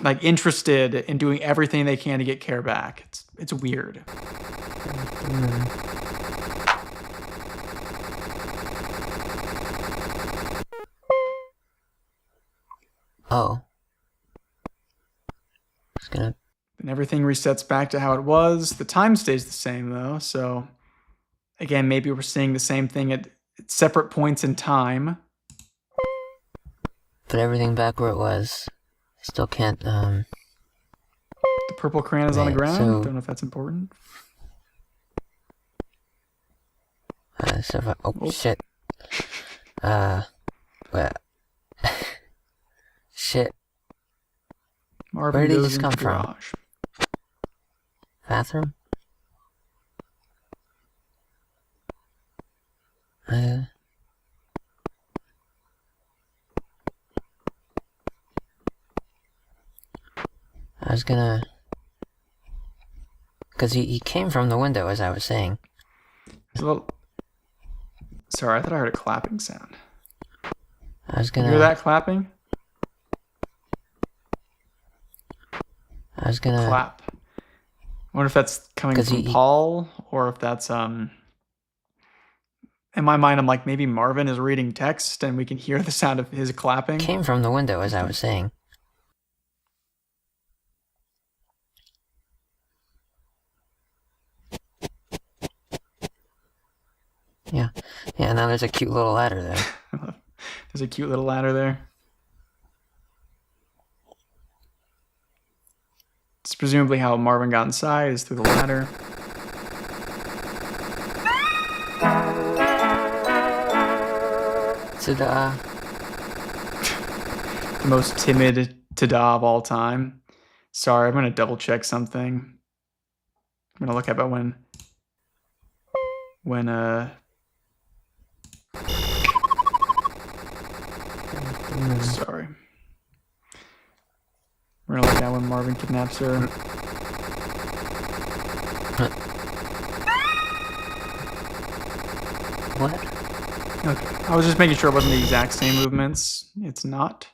like interested in doing everything they can to get Care back? It's weird. Oh. It's gonna... And everything resets back to how it was. The time stays the same though, so again, maybe we're seeing the same thing at separate points in time. Put everything back where it was. I still can't, The purple crayon is on the ground. so... Don't know if that's important. Oh, shit. What? Shit. Marvin Where did he goes just into come from? garage. Bathroom? I was gonna... Because he came from the window, as I was saying. Sorry, I thought I heard a clapping sound. I was gonna... You hear that clapping? I was gonna... Clap. I wonder if that's coming from Paul, or if that's in my mind I'm like, maybe Marvin is reading text and we can hear the sound of his clapping. Came from the window, as I was saying. Yeah, now there's a cute little ladder there. There's a cute little ladder there. It's presumably how Marvin got inside, is through the ladder. Ta-da. The most timid ta-da of all time. Sorry, I'm gonna double check something. I'm gonna look up at when sorry. We're gonna look at when Marvin kidnaps her. What? Okay. I was just making sure it wasn't the exact same movements. It's not.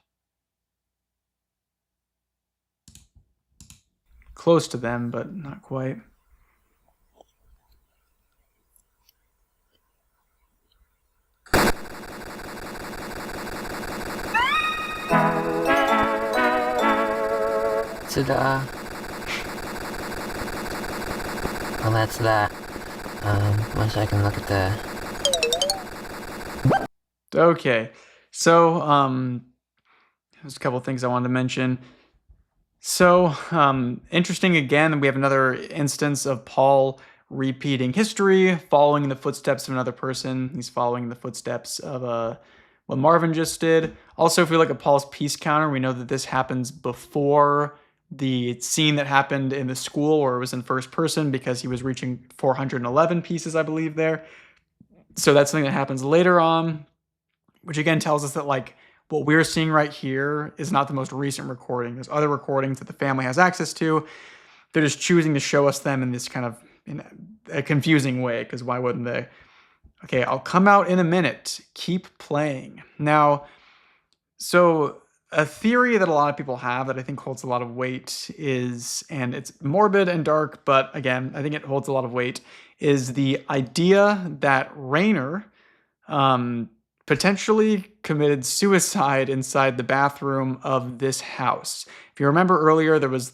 Close to them, but not quite. Ta-da. Well, that's that. Wish I can look at the... Okay. So, there's a couple of things I wanted to mention. So, interesting again, we have another instance of Paul repeating history, following in the footsteps of another person. He's following in the footsteps of what Marvin just did. Also, if we look at Paul's piece counter, we know that this happens before the scene that happened in the school where it was in first person because he was reaching 411 pieces, I believe, there. So that's something that happens later on, which again tells us that like what we're seeing right here is not the most recent recording. There's other recordings that the family has access to. They're just choosing to show us them in this kind of in a confusing way, because why wouldn't they? Okay, I'll come out in a minute. Keep playing. Now, so a theory that a lot of people have that I think holds a lot of weight is, and it's morbid and dark, but again, I think it holds a lot of weight, is the idea that Rainer potentially committed suicide inside the bathroom of this house. If you remember earlier, there was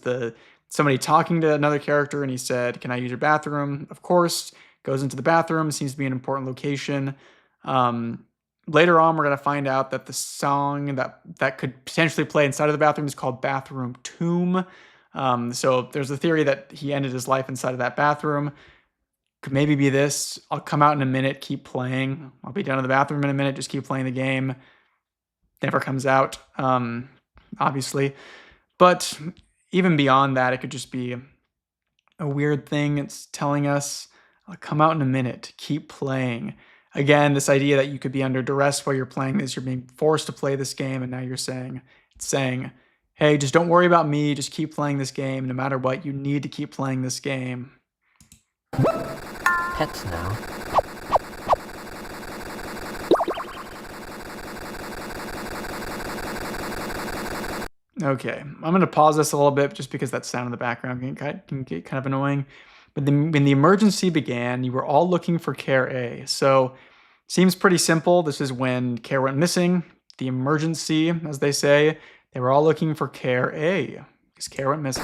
somebody talking to another character and he said, "Can I use your bathroom?" Of course, goes into the bathroom, seems to be an important location. Later on, we're going to find out that the song that could potentially play inside of the bathroom is called Bathroom Tomb. So there's a theory that he ended his life inside of that bathroom. Could maybe be this. I'll come out in a minute, keep playing. I'll be down in the bathroom in a minute, just keep playing the game. Never comes out, obviously. But even beyond that, it could just be a weird thing. It's telling us, I'll come out in a minute, keep playing. Again, this idea that you could be under duress while you're playing this, you're being forced to play this game, and now you're saying, hey, just don't worry about me, just keep playing this game. No matter what, you need to keep playing this game. Pets now. Okay, I'm going to pause this a little bit just because that sound in the background can get kind of annoying. But when the emergency began, you were all looking for Care A. So, seems pretty simple. This is when Care went missing. The emergency, as they say, they were all looking for Care A because Care went missing.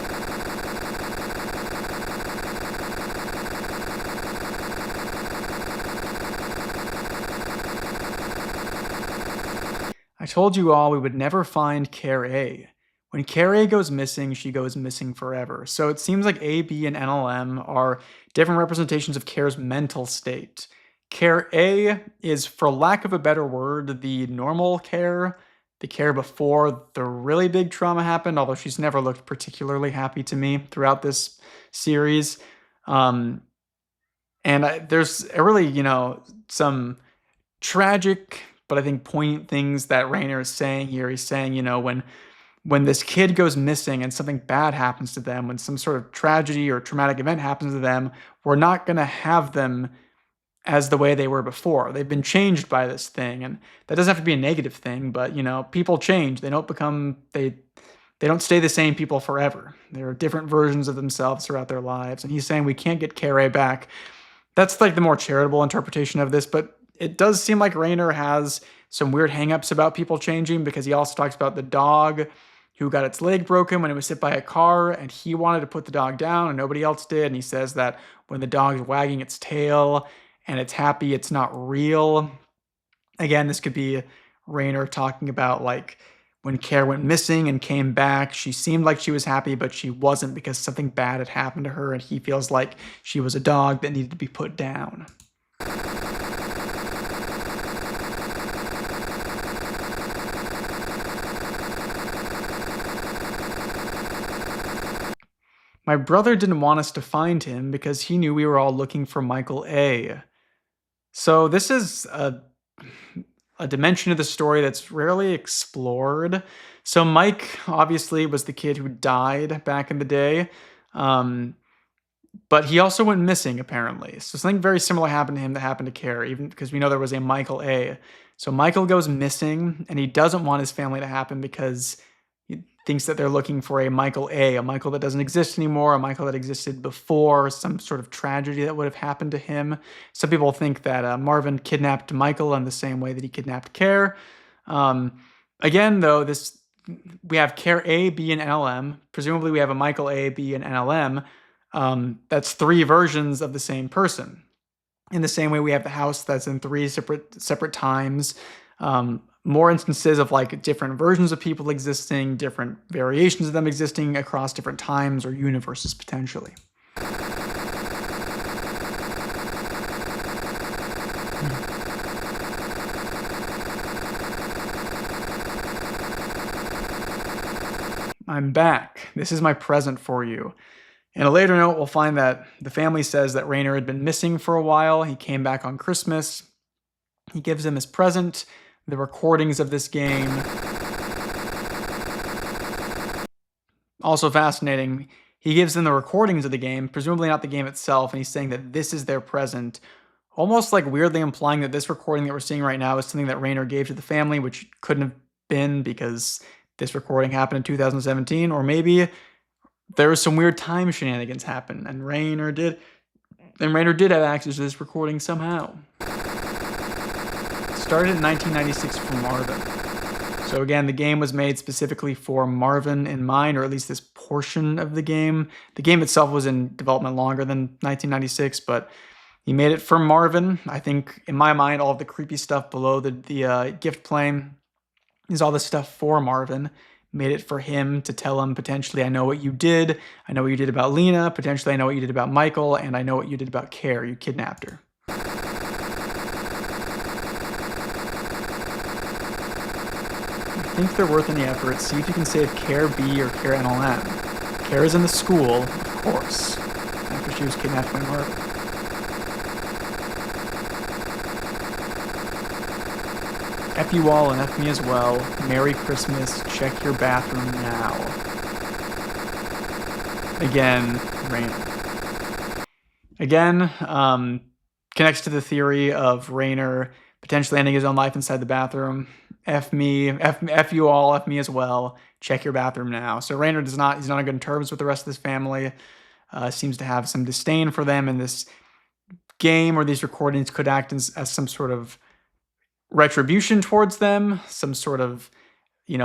I told you all we would never find Care A. When Care A goes missing, she goes missing forever. So it seems like A, B, and NLM are different representations of Care's mental state. Care A is, for lack of a better word, the normal Care, the Care before the really big trauma happened, although she's never looked particularly happy to me throughout this series. And there's really, some tragic, but I think poignant things that Rainer is saying here. He's saying, when this kid goes missing and something bad happens to them, when some sort of tragedy or traumatic event happens to them, we're not going to have them as the way they were before. They've been changed by this thing, and that doesn't have to be a negative thing, but people change. They don't stay the same people forever. There are different versions of themselves throughout their lives, and he's saying we can't get Carey back. That's like the more charitable interpretation of this, but it does seem like Rainer has some weird hangups about people changing, because he also talks about the dog who got its leg broken when it was hit by a car, and he wanted to put the dog down and nobody else did. And he says that when the dog's wagging its tail and it's happy, it's not real. Again, this could be Raynor talking about like when Care went missing and came back, she seemed like she was happy, but she wasn't because something bad had happened to her, and he feels like she was a dog that needed to be put down. My brother didn't want us to find him because he knew we were all looking for Michael A. So this is a dimension of the story that's rarely explored. So Mike obviously was the kid who died back in the day, but he also went missing apparently. So something very similar happened to him that happened to Care, even because we know there was a Michael A. So Michael goes missing, and he doesn't want his family to happen because he thinks that they're looking for a Michael A, a Michael that doesn't exist anymore, a Michael that existed before, some sort of tragedy that would have happened to him. Some people think that Marvin kidnapped Michael in the same way that he kidnapped Care. Again, though, we have Care A, B, and NLM. Presumably, we have a Michael A, B, and NLM. That's three versions of the same person. In the same way, we have the house that's in three separate times. More instances of like different versions of people existing, different variations of them existing across different times or universes potentially. I'm back. This is my present for you. In a later note, we'll find that the family says that Raynor had been missing for a while. He came back on Christmas. He gives him his present, the recordings of this game. Also fascinating, he gives them the recordings of the game, presumably not the game itself, and he's saying that this is their present, almost like weirdly implying that this recording that we're seeing right now is something that Raynor gave to the family, which couldn't have been because this recording happened in 2017, or maybe there was some weird time shenanigans happen, and Raynor did have access to this recording somehow. It started in 1996 for Marvin. So again, the game was made specifically for Marvin in mind, or at least this portion of the game. The game itself was in development longer than 1996, but he made it for Marvin. I think, in my mind, all of the creepy stuff below the gift plane is all the stuff for Marvin. Made it for him to tell him, potentially, I know what you did. I know what you did about Lena. Potentially, I know what you did about Michael. And I know what you did about Care. You kidnapped her. If you think they're worth any effort, see if you can save Care B or Care NLM. Care is in the school, of course, after she was kidnapped by Marvin. F you all and F me as well. Merry Christmas. Check your bathroom now. Again, Raynor. Again, connects to the theory of Raynor potentially ending his own life inside the bathroom. F me, F you all, F me as well. Check your bathroom now. So Raynor he's not on good terms with the rest of his family. Seems to have some disdain for them, and this game or these recordings could act as some sort of retribution towards them, some sort of,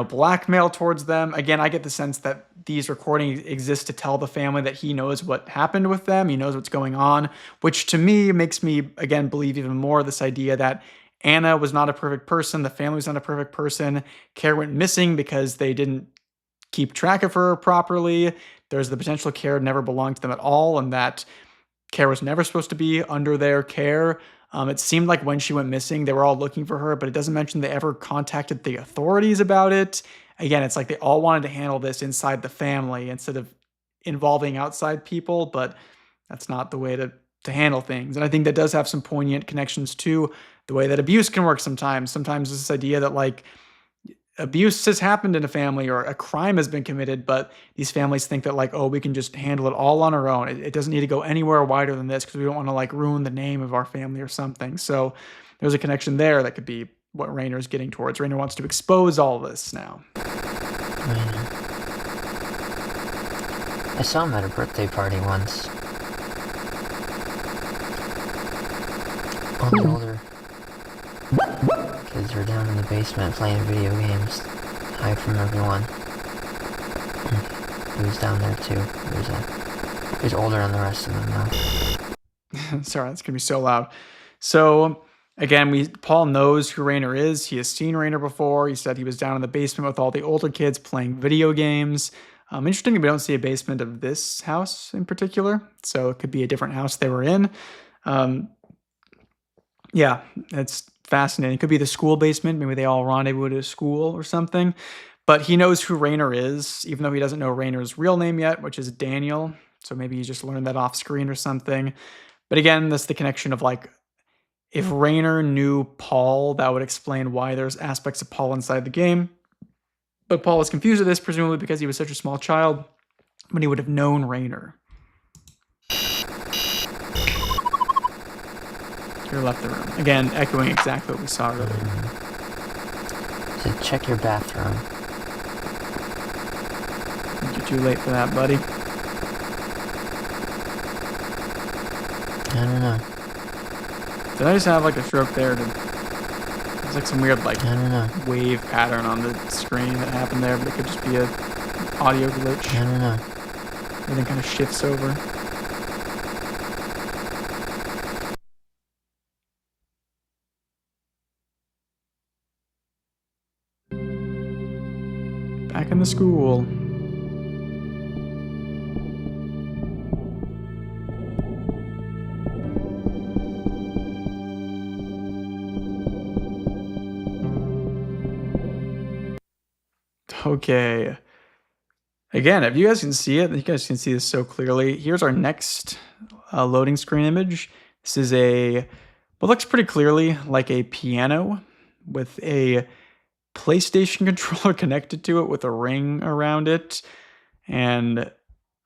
blackmail towards them. Again, I get the sense that these recordings exist to tell the family that he knows what happened with them, he knows what's going on, which to me makes me, again, believe even more this idea that Anna was not a perfect person, the family was not a perfect person, Care went missing because they didn't keep track of her properly, there's the potential Care never belonged to them at all, and that Care was never supposed to be under their care. It seemed like when she went missing, they were all looking for her, but it doesn't mention they ever contacted the authorities about it. Again, it's like they all wanted to handle this inside the family instead of involving outside people, but that's not the way to handle things. And I think that does have some poignant connections to the way that abuse can work sometimes. Sometimes this idea that like abuse has happened in a family or a crime has been committed, but these families think that like, oh, we can just handle it all on our own. It doesn't need to go anywhere wider than this because we don't want to like ruin the name of our family or something. So there's a connection there that could be what Raynor's getting towards. Raynor wants to expose all this now. Raynor. I saw him at a birthday party once. All the older kids were down in the basement playing video games, hide from everyone. He was down there too. He was older than the rest of them now. Sorry, that's gonna be so loud. So Again, Paul knows who Rainer is. He has seen Rainer before. He said he was down in the basement with all the older kids playing video games. Interesting, we don't see a basement of this house in particular, so it could be a different house they were in. Yeah, it's fascinating. It could be the school basement. Maybe they all rendezvous at a school or something. But he knows who Rainer is, even though he doesn't know Rainer's real name yet, which is Daniel. So maybe he just learned that off screen or something. But again, that's the connection of like, if Rainer knew Paul, that would explain why there's aspects of Paul inside the game. But Paul is confused with this, presumably because he was such a small child, but he would have known Rainer. Here left the room. Again, echoing exactly what we saw earlier. So check your bathroom. You're too late for that, buddy. I don't know. Did I just have like a stroke there? It's like some weird like I don't know. wave pattern on the screen that happened there, but it could just be a audio glitch. I don't know. Everything kind of shifts over. Back in the school. Okay. Again, if you guys can see it, you guys can see this so clearly. Here's our next loading screen image. This is what looks pretty clearly like a piano with a PlayStation controller connected to it with a ring around it. And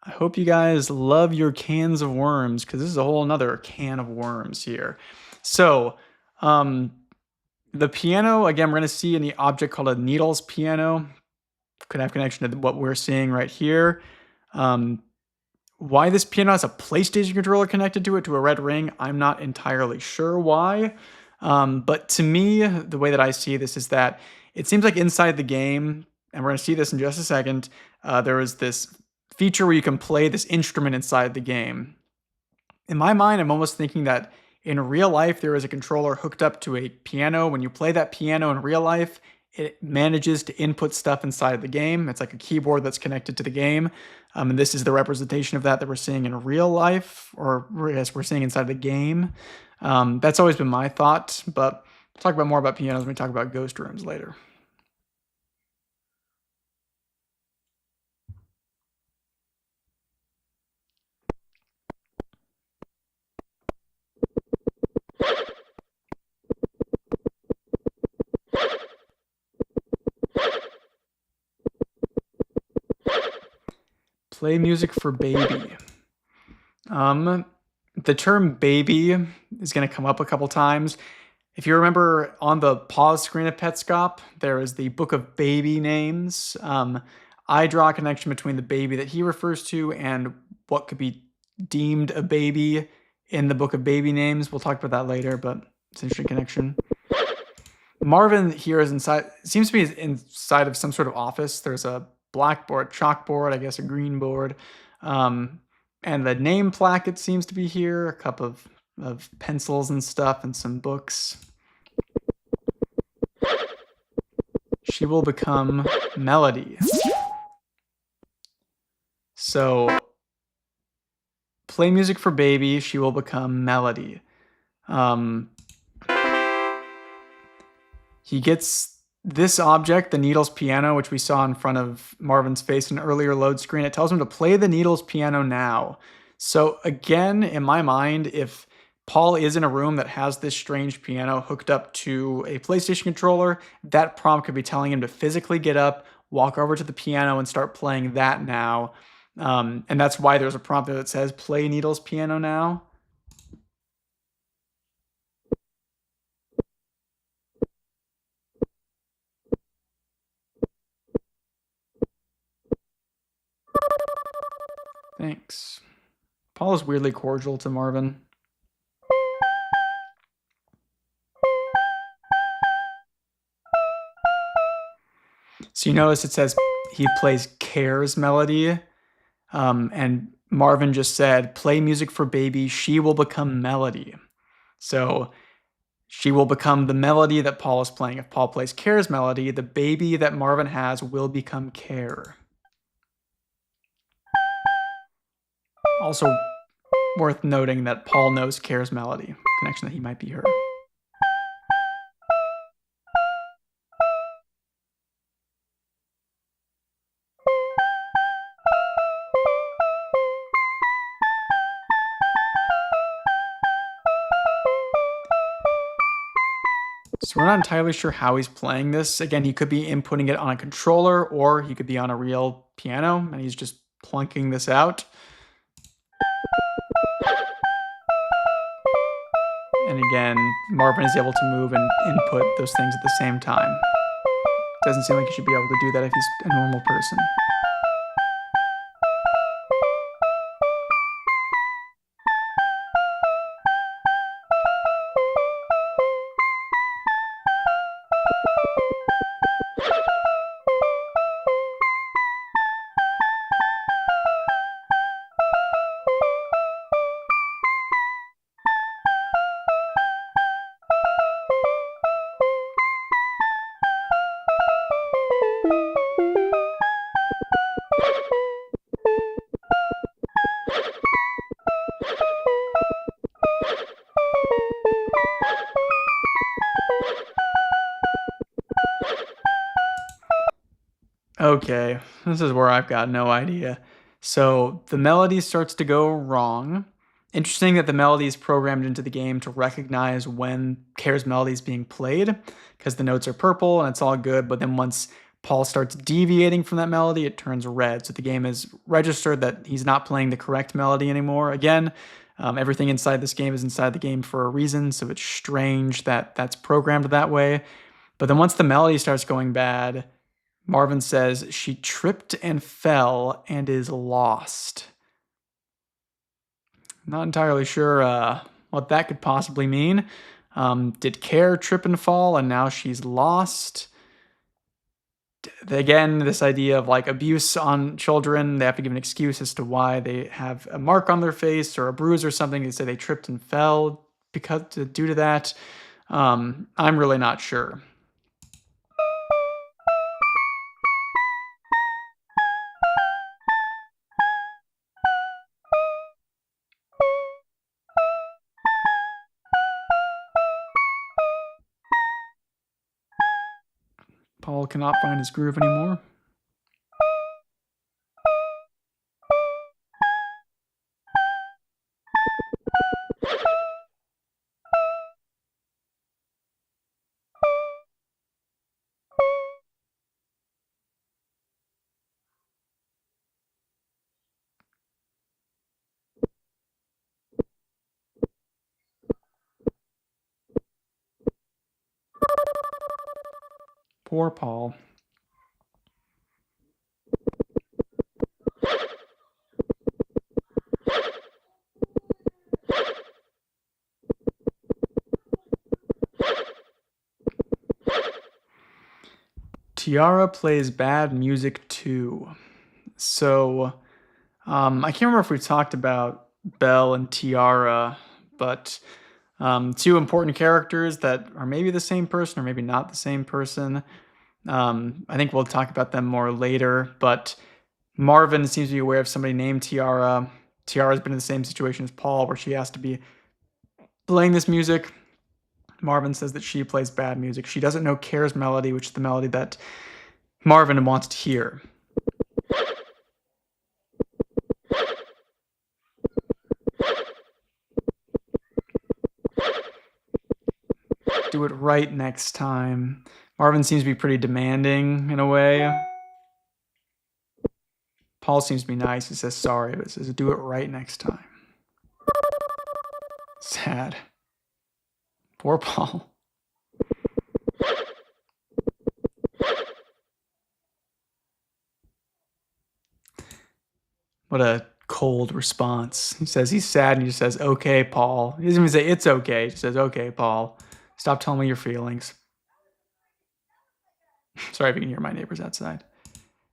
I hope you guys love your cans of worms, because this is a whole nother can of worms here. So, the piano, again, we're going to see in the object called a needles piano. Could have connection to what we're seeing right here. Why this piano has a PlayStation controller connected to it, to a red ring, I'm not entirely sure why. But to me, the way that I see this is that it seems like inside the game, and we're going to see this in just a second, there is this feature where you can play this instrument inside the game. In my mind, I'm almost thinking that in real life, there is a controller hooked up to a piano. When you play that piano in real life, it manages to input stuff inside the game. It's like a keyboard that's connected to the game. And this is the representation of that we're seeing in real life, or as we're seeing inside the game. That's always been my thought, but we'll talk about more about pianos when we talk about ghost rooms later. Play music for baby. The term baby is going to come up a couple times. If you remember on the pause screen of Petscop, there is the book of baby names. I draw a connection between the baby that he refers to and what could be deemed a baby in the book of baby names. We'll talk about that later, but it's an interesting connection. Marvin here is inside, seems to be inside of some sort of office. There's a blackboard, chalkboard, I guess a green board. And the name plaque, it seems to be here, a cup of pencils and stuff and some books. She will become Melody. So, play music for baby, she will become Melody. He gets this object, the Needles piano, which we saw in front of Marvin's face in an earlier load screen. It tells him to play the Needles piano now. So again, in my mind, if Paul is in a room that has this strange piano hooked up to a PlayStation controller, that prompt could be telling him to physically get up, walk over to the piano, and start playing that now. And that's why there's a prompt there that says, play Needles piano now. Thanks. Paul is weirdly cordial to Marvin. So you notice it says he plays Care's melody, and Marvin just said, play music for baby, she will become Melody. So She will become the melody that Paul is playing. If Paul plays Care's melody, the baby that Marvin has will become Care. Also worth noting that Paul knows Care's melody, connection that he might be her. So we're not entirely sure how he's playing this. Again, he could be inputting it on a controller, or he could be on a real piano, and he's just plunking this out. And again, Marvin is able to move and input those things at the same time. Doesn't seem like he should be able to do that if he's a normal person. Okay, this is where I've got no idea. So the melody starts to go wrong. Interesting that the melody is programmed into the game to recognize when Care's melody is being played, because the notes are purple and it's all good, but then once Paul starts deviating from that melody, it turns red. So the game has registered that he's not playing the correct melody anymore. Again, everything inside this game is inside the game for a reason, so it's strange that that's programmed that way. But then once the melody starts going bad, Marvin says she tripped and fell and is lost. Not entirely sure what that could possibly mean. Did Care trip and fall and now she's lost? Again, this idea of like abuse on children, they have to give an excuse as to why they have a mark on their face or a bruise or something. They say they tripped and fell due to that. I'm really not sure. Paul cannot find his groove anymore. Poor Paul. Tiara plays bad music too. So, I can't remember if we talked about Belle and Tiara, but two important characters that are maybe the same person or maybe not the same person. I think we'll talk about them more later, but Marvin seems to be aware of somebody named Tiara. Tiara's been in the same situation as Paul, where she has to be playing this music. Marvin says that she plays bad music. She doesn't know Care's melody, which is the melody that Marvin wants to hear. Do it right next time. Marvin seems to be pretty demanding in a way. Paul seems to be nice. He says sorry, but says do it right next time. Sad. Poor Paul. What a cold response. He says he's sad and he just says, okay, Paul. He doesn't even say it's okay. He just says, okay, Paul. Stop telling me your feelings. Sorry if you can hear my neighbors outside.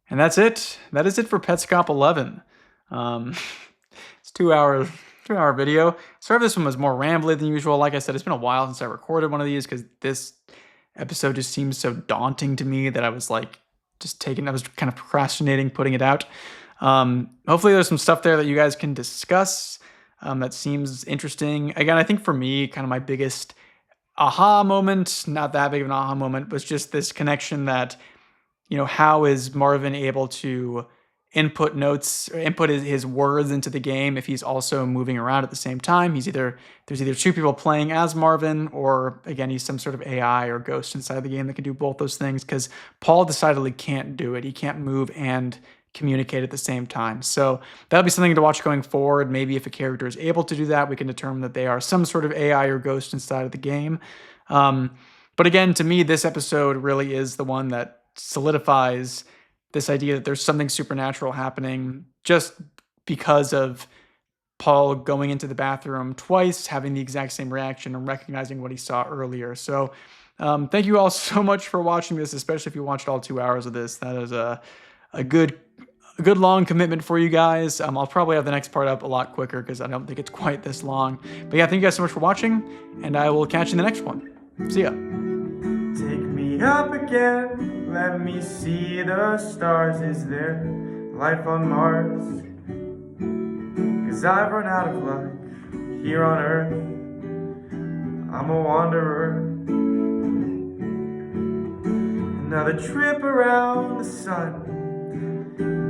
And that's it. That is it for Petscop 11. It's 2 hours 3-hour video. Sorry if this one was more rambly than usual. Like I said, it's been a while since I recorded one of these because this episode just seems so daunting to me that I was like I was kind of procrastinating putting it out. Hopefully there's some stuff there that you guys can discuss that seems interesting. Again, I think for me, kind of my biggest aha moment, not that big of an aha moment, was just this connection that, how is Marvin able to input notes or input his words into the game if he's also moving around at the same time? There's either two people playing as Marvin, or again, he's some sort of AI or ghost inside the game that can do both those things, because Paul decidedly can't do it. He can't move and communicate at the same time. So that'll be something to watch going forward. Maybe if a character is able to do that, we can determine that they are some sort of AI or ghost inside of the game. But again, to me, this episode really is the one that solidifies this idea that there's something supernatural happening just because of Paul going into the bathroom twice, having the exact same reaction, and recognizing what he saw earlier. So thank you all so much for watching this, especially if you watched all 2 hours of this. That is a good long commitment for you guys. I'll probably have the next part up a lot quicker because I don't think it's quite this long. But yeah, thank you guys so much for watching, and I will catch you in the next one. See ya. Take me up again, let me see the stars. Is there life on Mars? 'Cause I've run out of luck here on Earth. I'm a wanderer. Another trip around the sun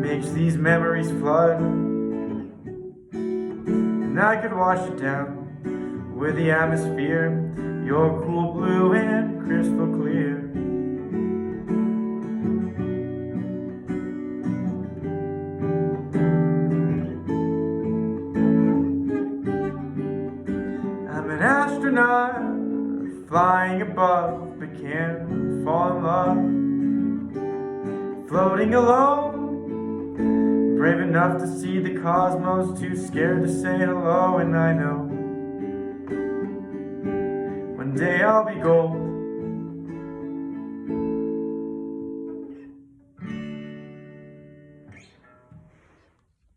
makes these memories flood, and I could wash it down with the atmosphere. You're cool blue and crystal clear. I'm an astronaut flying above, but can't fall in love. Floating alone, brave enough to see the cosmos, too scared to say hello. And I know one day I'll be gold,